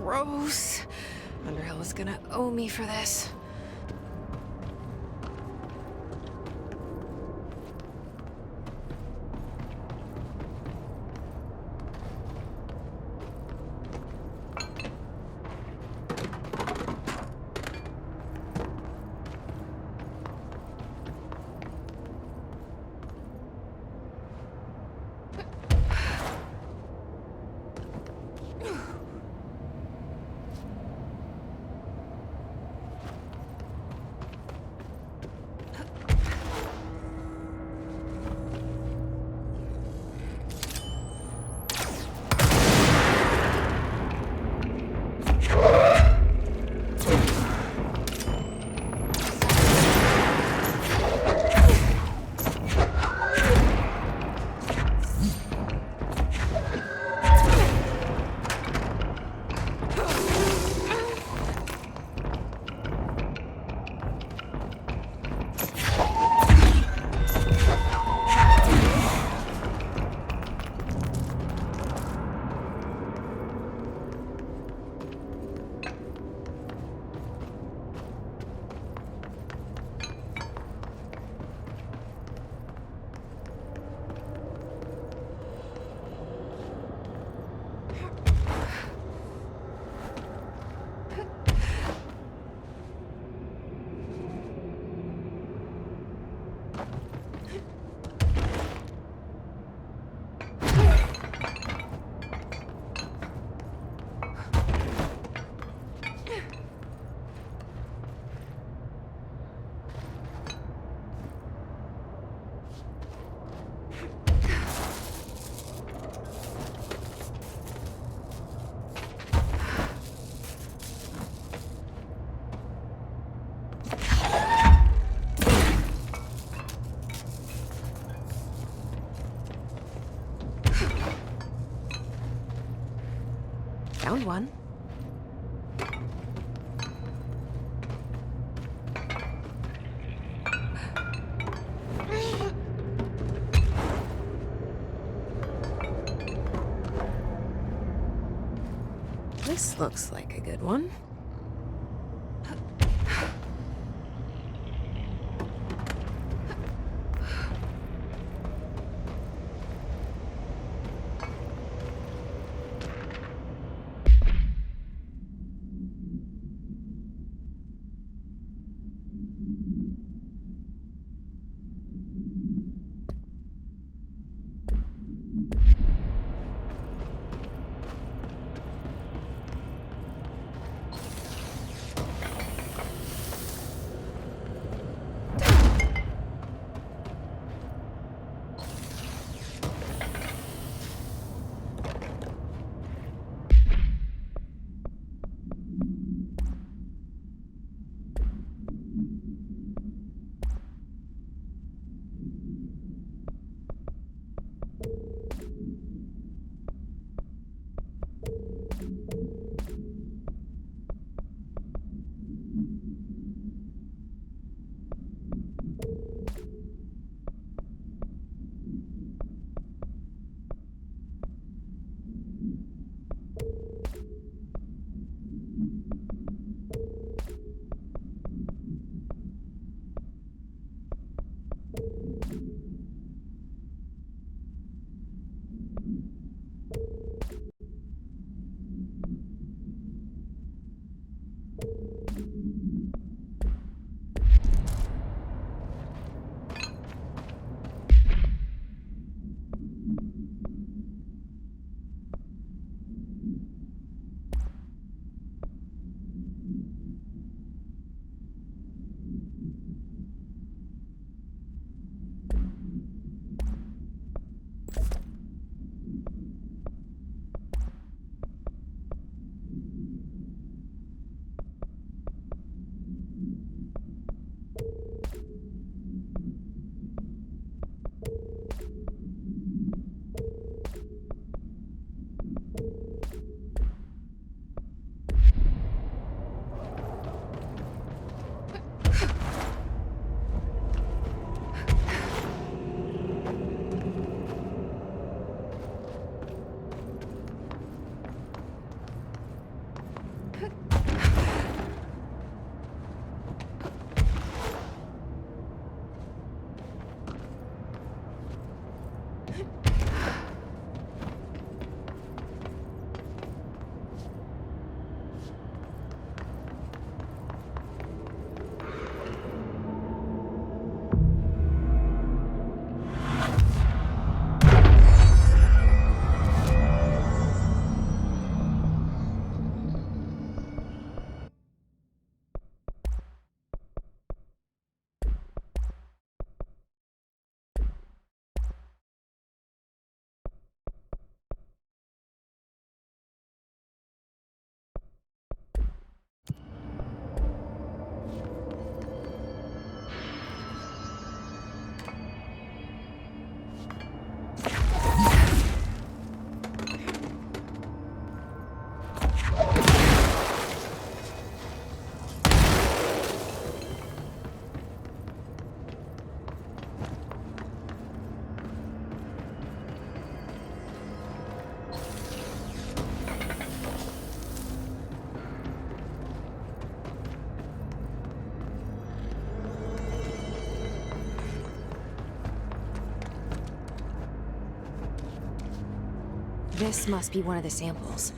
gross. Underhill is gonna owe me for this. Found one. This looks like a good one. This must be one of the samples.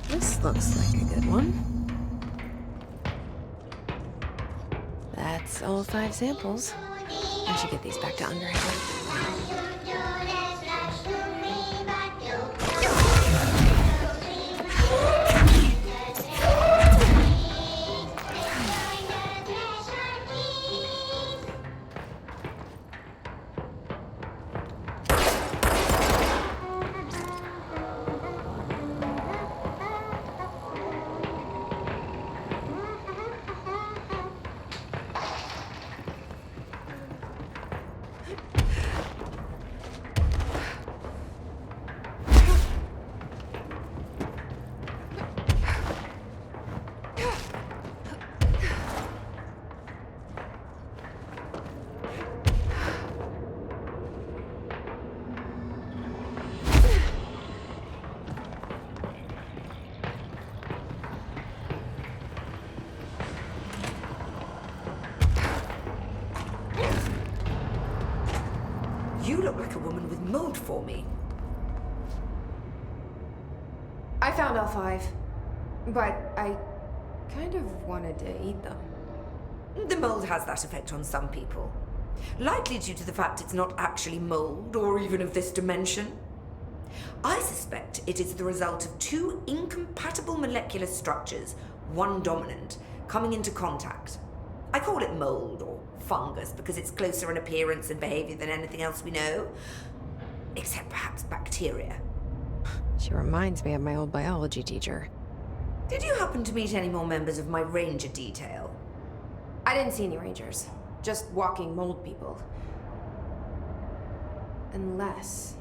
This looks like a good one. That's all 5 samples. I should get these back to Underhaven. You look like a woman with mold forming. I found all 5, but I kind of wanted to eat them. The mold has that effect on some people. Likely due to the fact it's not actually mold, or even of this dimension. I suspect it is the result of 2 incompatible molecular structures, one dominant, coming into contact. I call it mold, or fungus, because it's closer in appearance and behavior than anything else we know. Except perhaps bacteria. She reminds me of my old biology teacher. Did you happen to meet any more members of my ranger detail? I didn't see any rangers. Just walking mold people. Unless...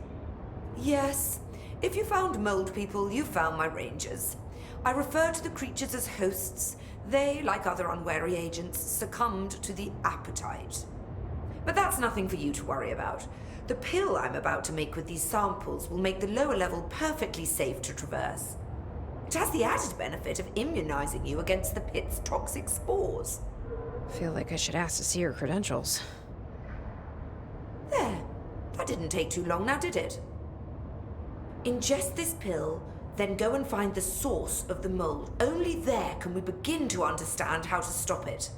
Yes. If you found mold people, you found my rangers. I refer to the creatures as hosts. They, like other unwary agents, succumbed to the appetite. But that's nothing for you to worry about. The pill I'm about to make with these samples will make the lower level perfectly safe to traverse. It has the added benefit of immunizing you against the pit's toxic spores. I feel like I should ask to see her credentials. There. That didn't take too long now, did it? Ingest this pill, then go and find the source of the mold. Only there can we begin to understand how to stop it.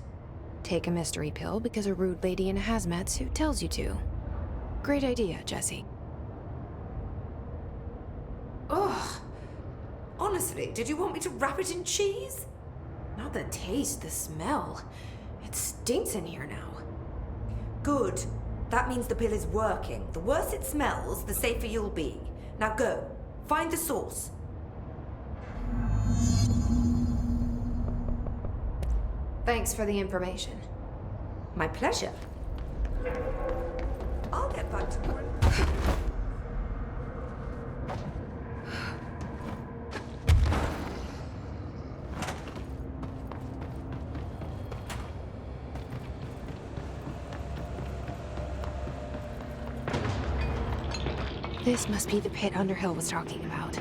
Take a mystery pill because a rude lady in a hazmat suit tells you to. Great idea, Jesse. Ugh. Honestly, did you want me to wrap it in cheese? Not the taste, the smell. It stinks in here now. Good. That means the pill is working. The worse it smells, the safer you'll be. Now go. Find the source. Thanks for the information. My pleasure. I'll get back to work. This must be the pit Underhill was talking about.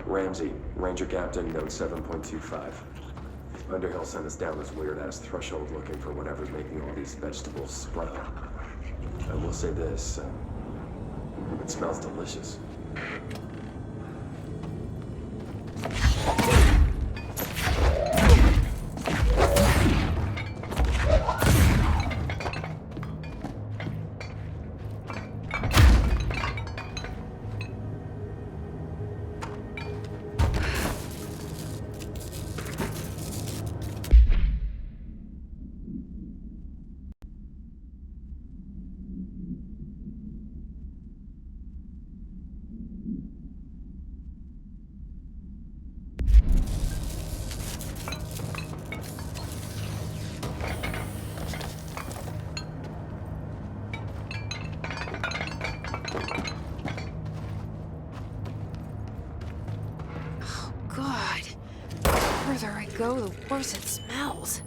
Ramsey, Ranger Captain, note 7.25. Underhill sent us down this weird-ass threshold looking for whatever's making all these vegetables sprout. I will say this, it smells delicious. God. The further I go, the worse it smells.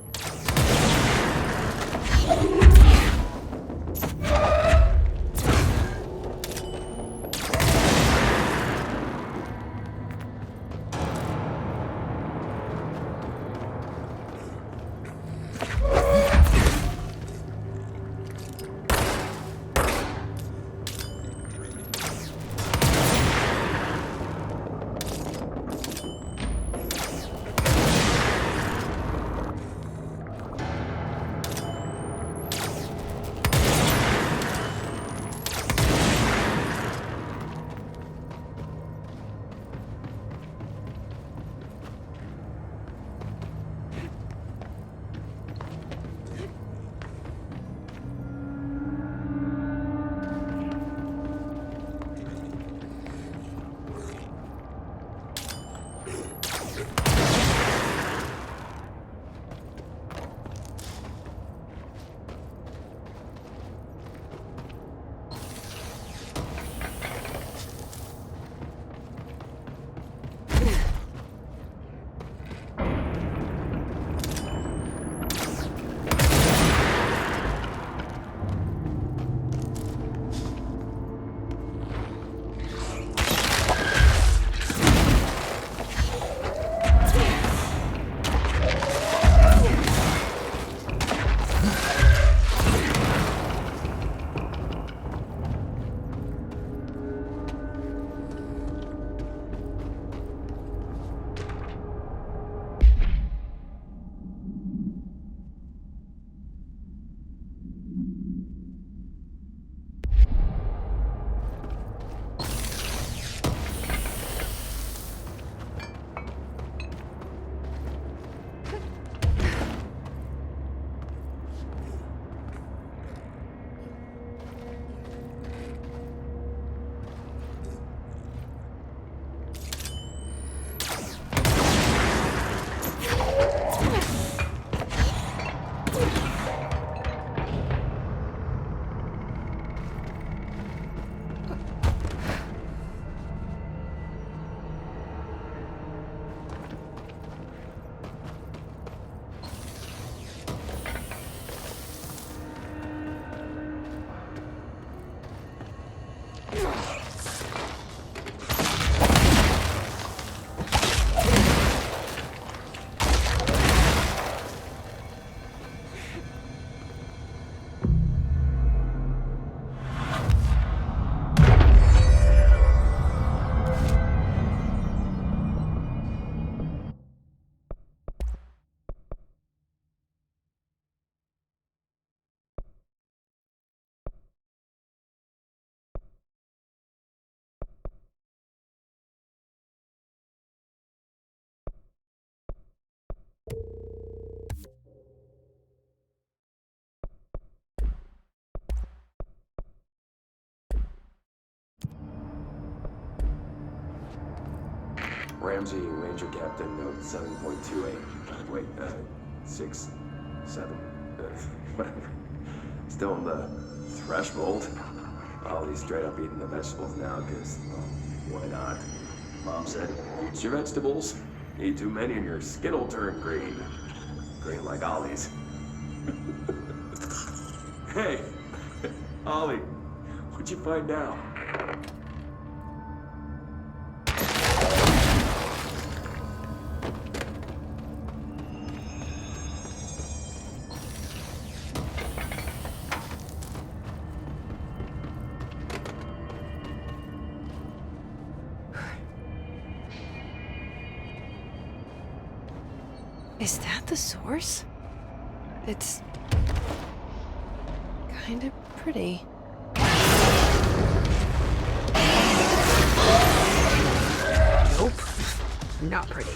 Ramsey, Ranger Captain, note 7.28. Wait, 6, 7, whatever. Still in the threshold. Ollie's straight up eating the vegetables now, because, well, why not? Mom said, eat your vegetables. Eat too many and your skin will turn green. Green like Ollie's. Hey, Ollie, what'd you find now? Is that the source? It's kind of pretty. Nope, not pretty.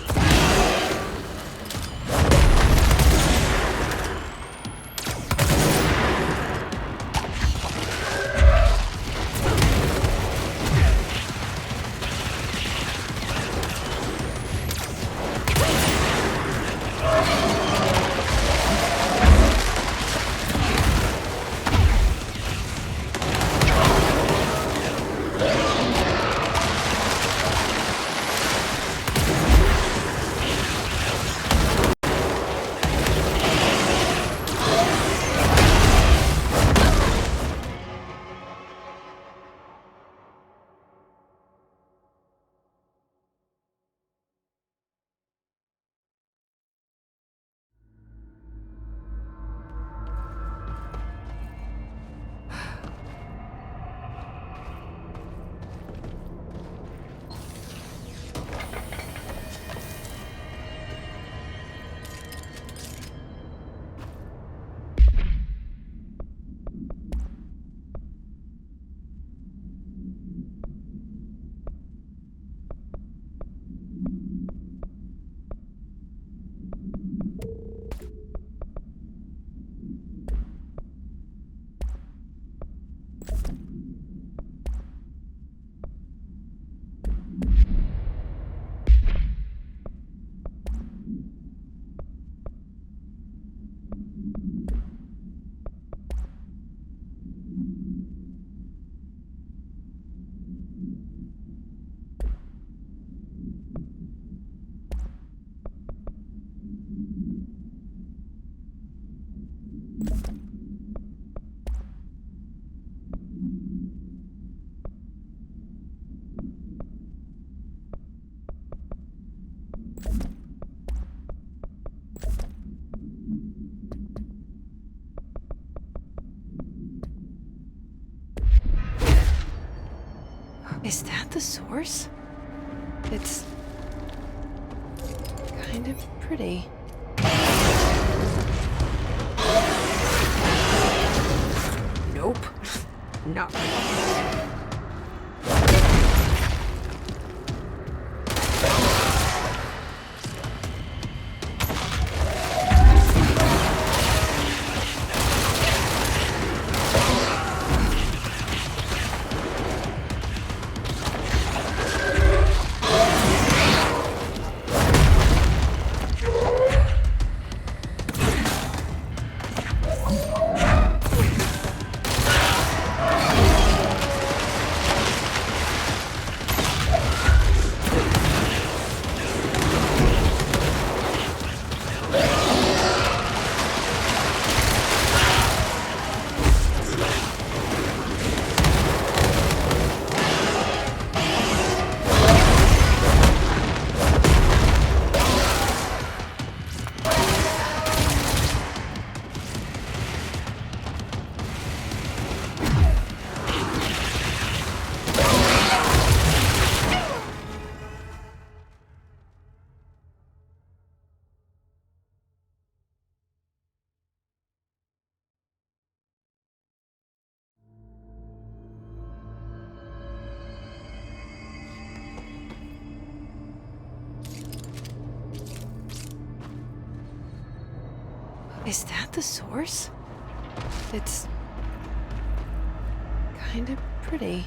Is that the source? It's kind of pretty. Nope, not pretty. Is that the source? It's kind of pretty.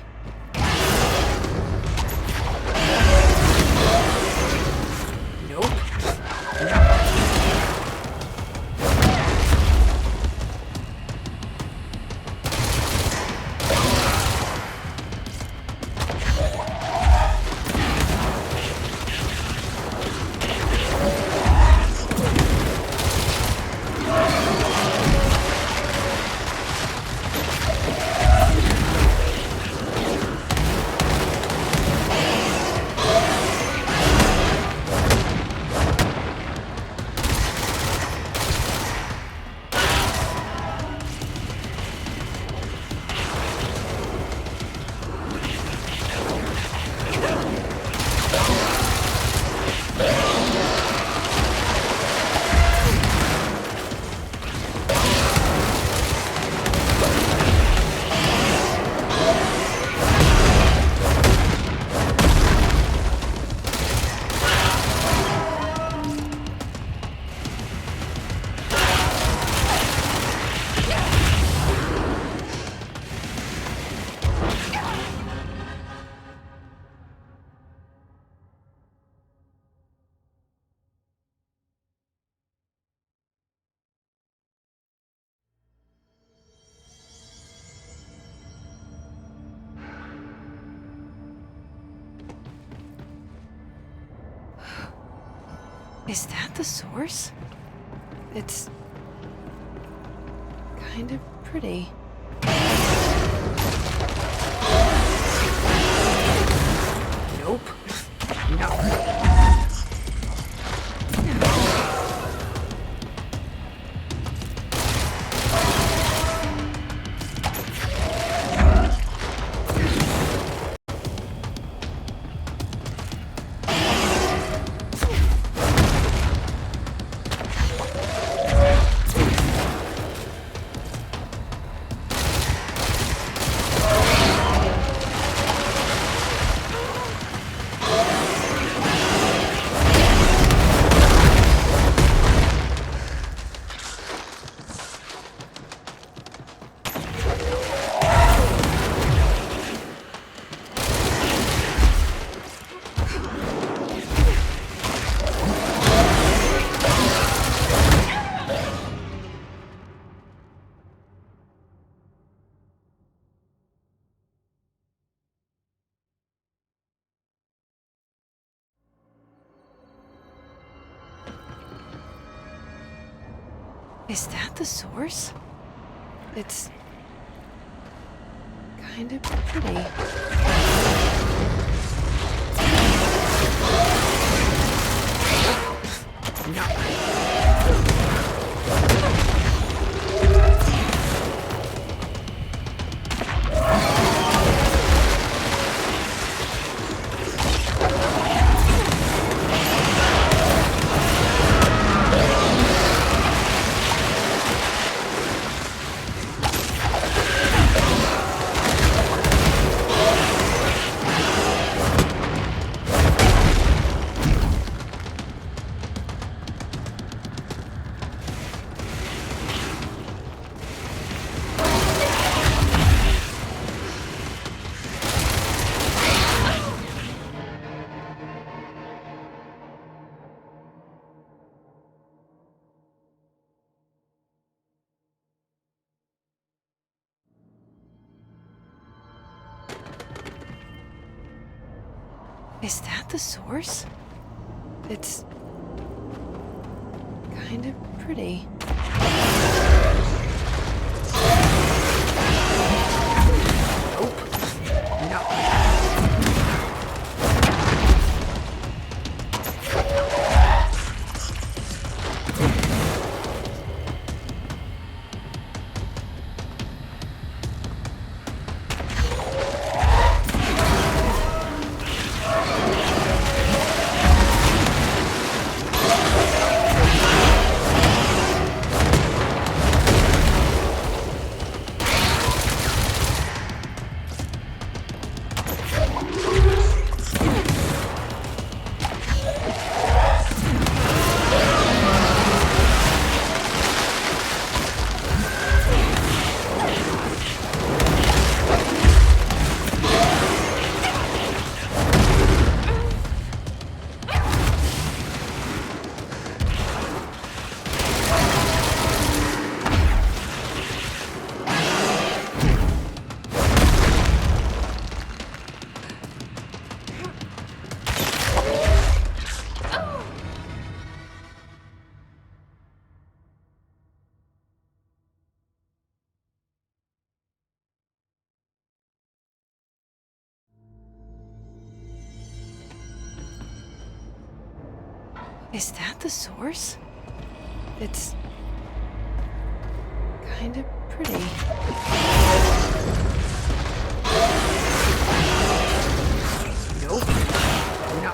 Is that the source? It's kind of pretty. Nope. No. Is that the source? It's kind of pretty. Is that the source? It's kind of pretty. Is that the source? It's kind of pretty. Nope. No.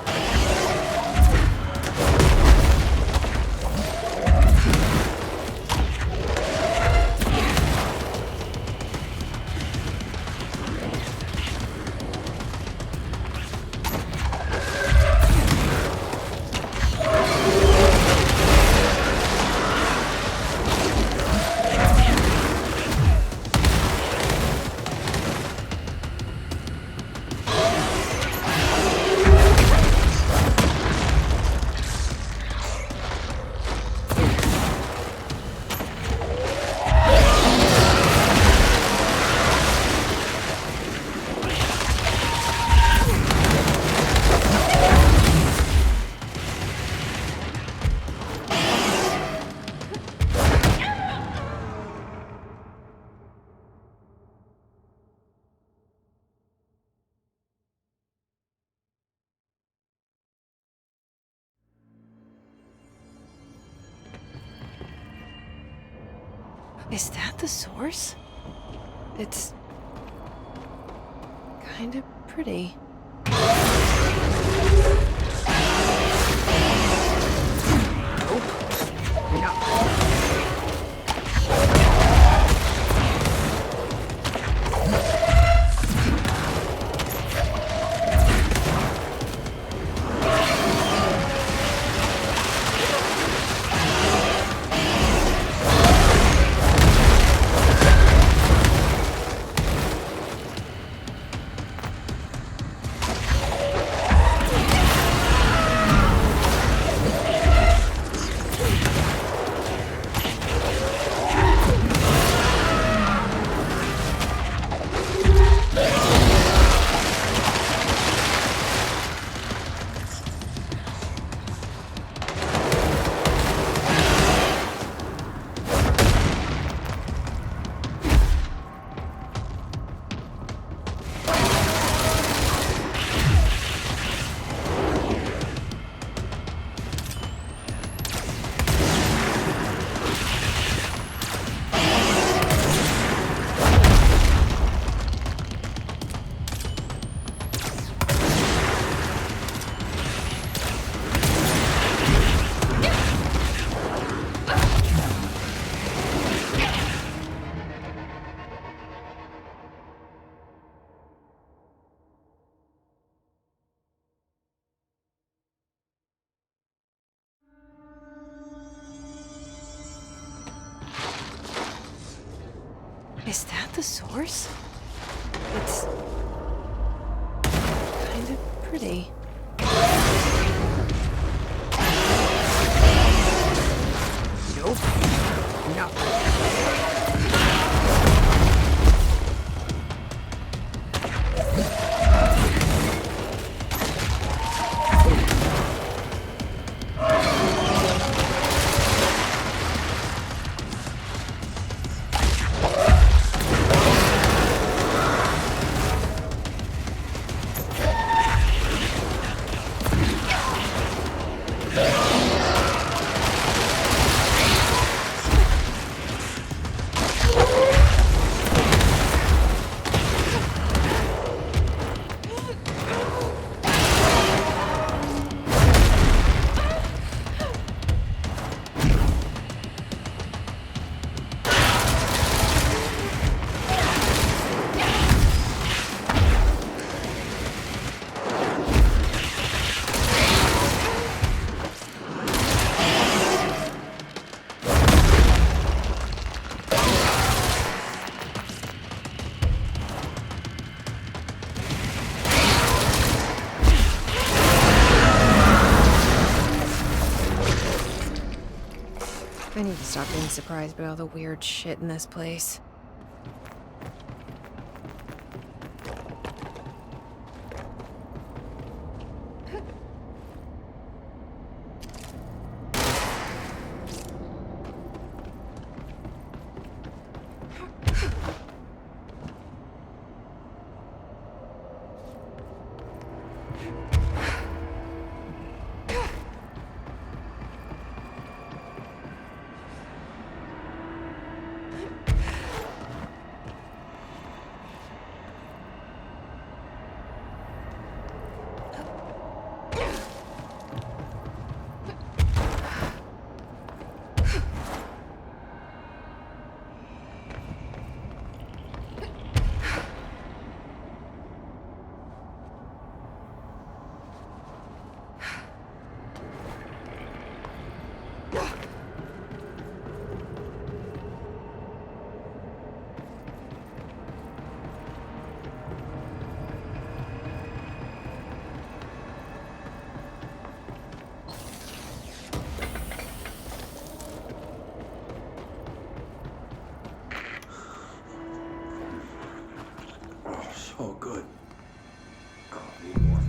Is that the source? It's kind of pretty. Is that the source? It's kind of pretty. Nope. No. I need to stop being surprised by all the weird shit in this place. Oh, good. Oh, need more.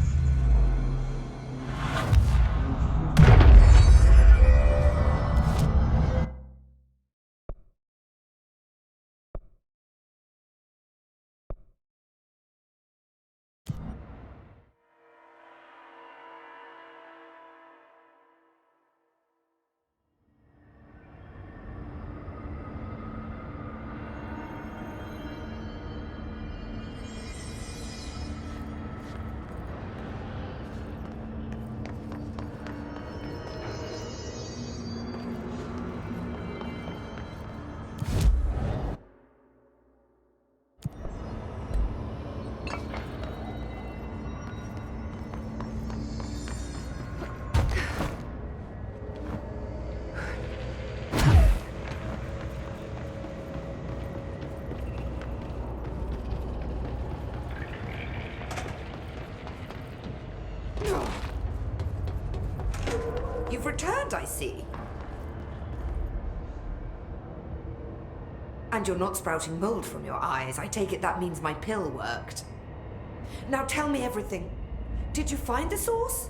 see. And you're not sprouting mold from your eyes. I take it that means my pill worked. Now tell me everything. Did you find the source?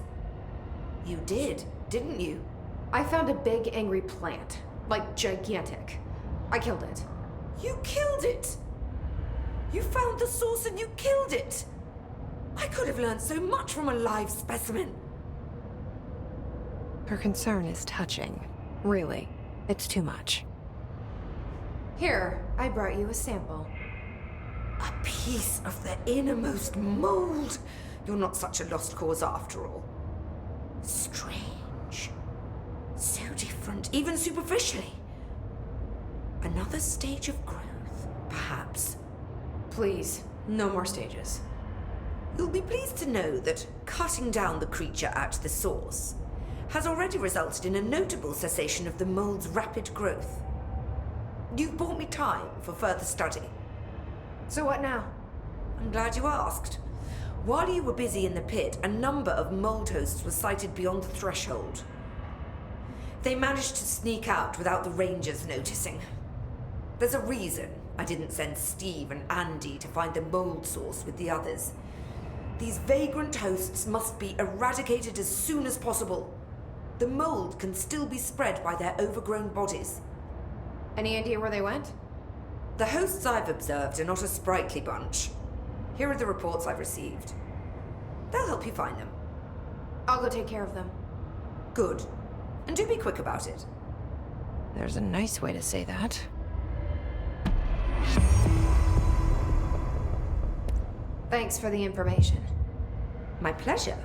You did, didn't you? I found a big angry plant. Like, gigantic. I killed it. You killed it! You found the source and you killed it! I could have learned so much from a live specimen. Her concern is touching. Really, it's too much. Here, I brought you a sample. A piece of the innermost mold. You're not such a lost cause after all. Strange. So different, even superficially. Another stage of growth, perhaps. Please, no more stages. You'll be pleased to know that cutting down the creature at the source has already resulted in a notable cessation of the mold's rapid growth. You've bought me time for further study. So what now? I'm glad you asked. While you were busy in the pit, a number of mold hosts were sighted beyond the threshold. They managed to sneak out without the Rangers noticing. There's a reason I didn't send Steve and Andy to find the mold source with the others. These vagrant hosts must be eradicated as soon as possible. The mold can still be spread by their overgrown bodies. Any idea where they went? The hosts I've observed are not a sprightly bunch. Here are the reports I've received. They'll help you find them. I'll go take care of them. Good. And do be quick about it. There's a nice way to say that. Thanks for the information. My pleasure.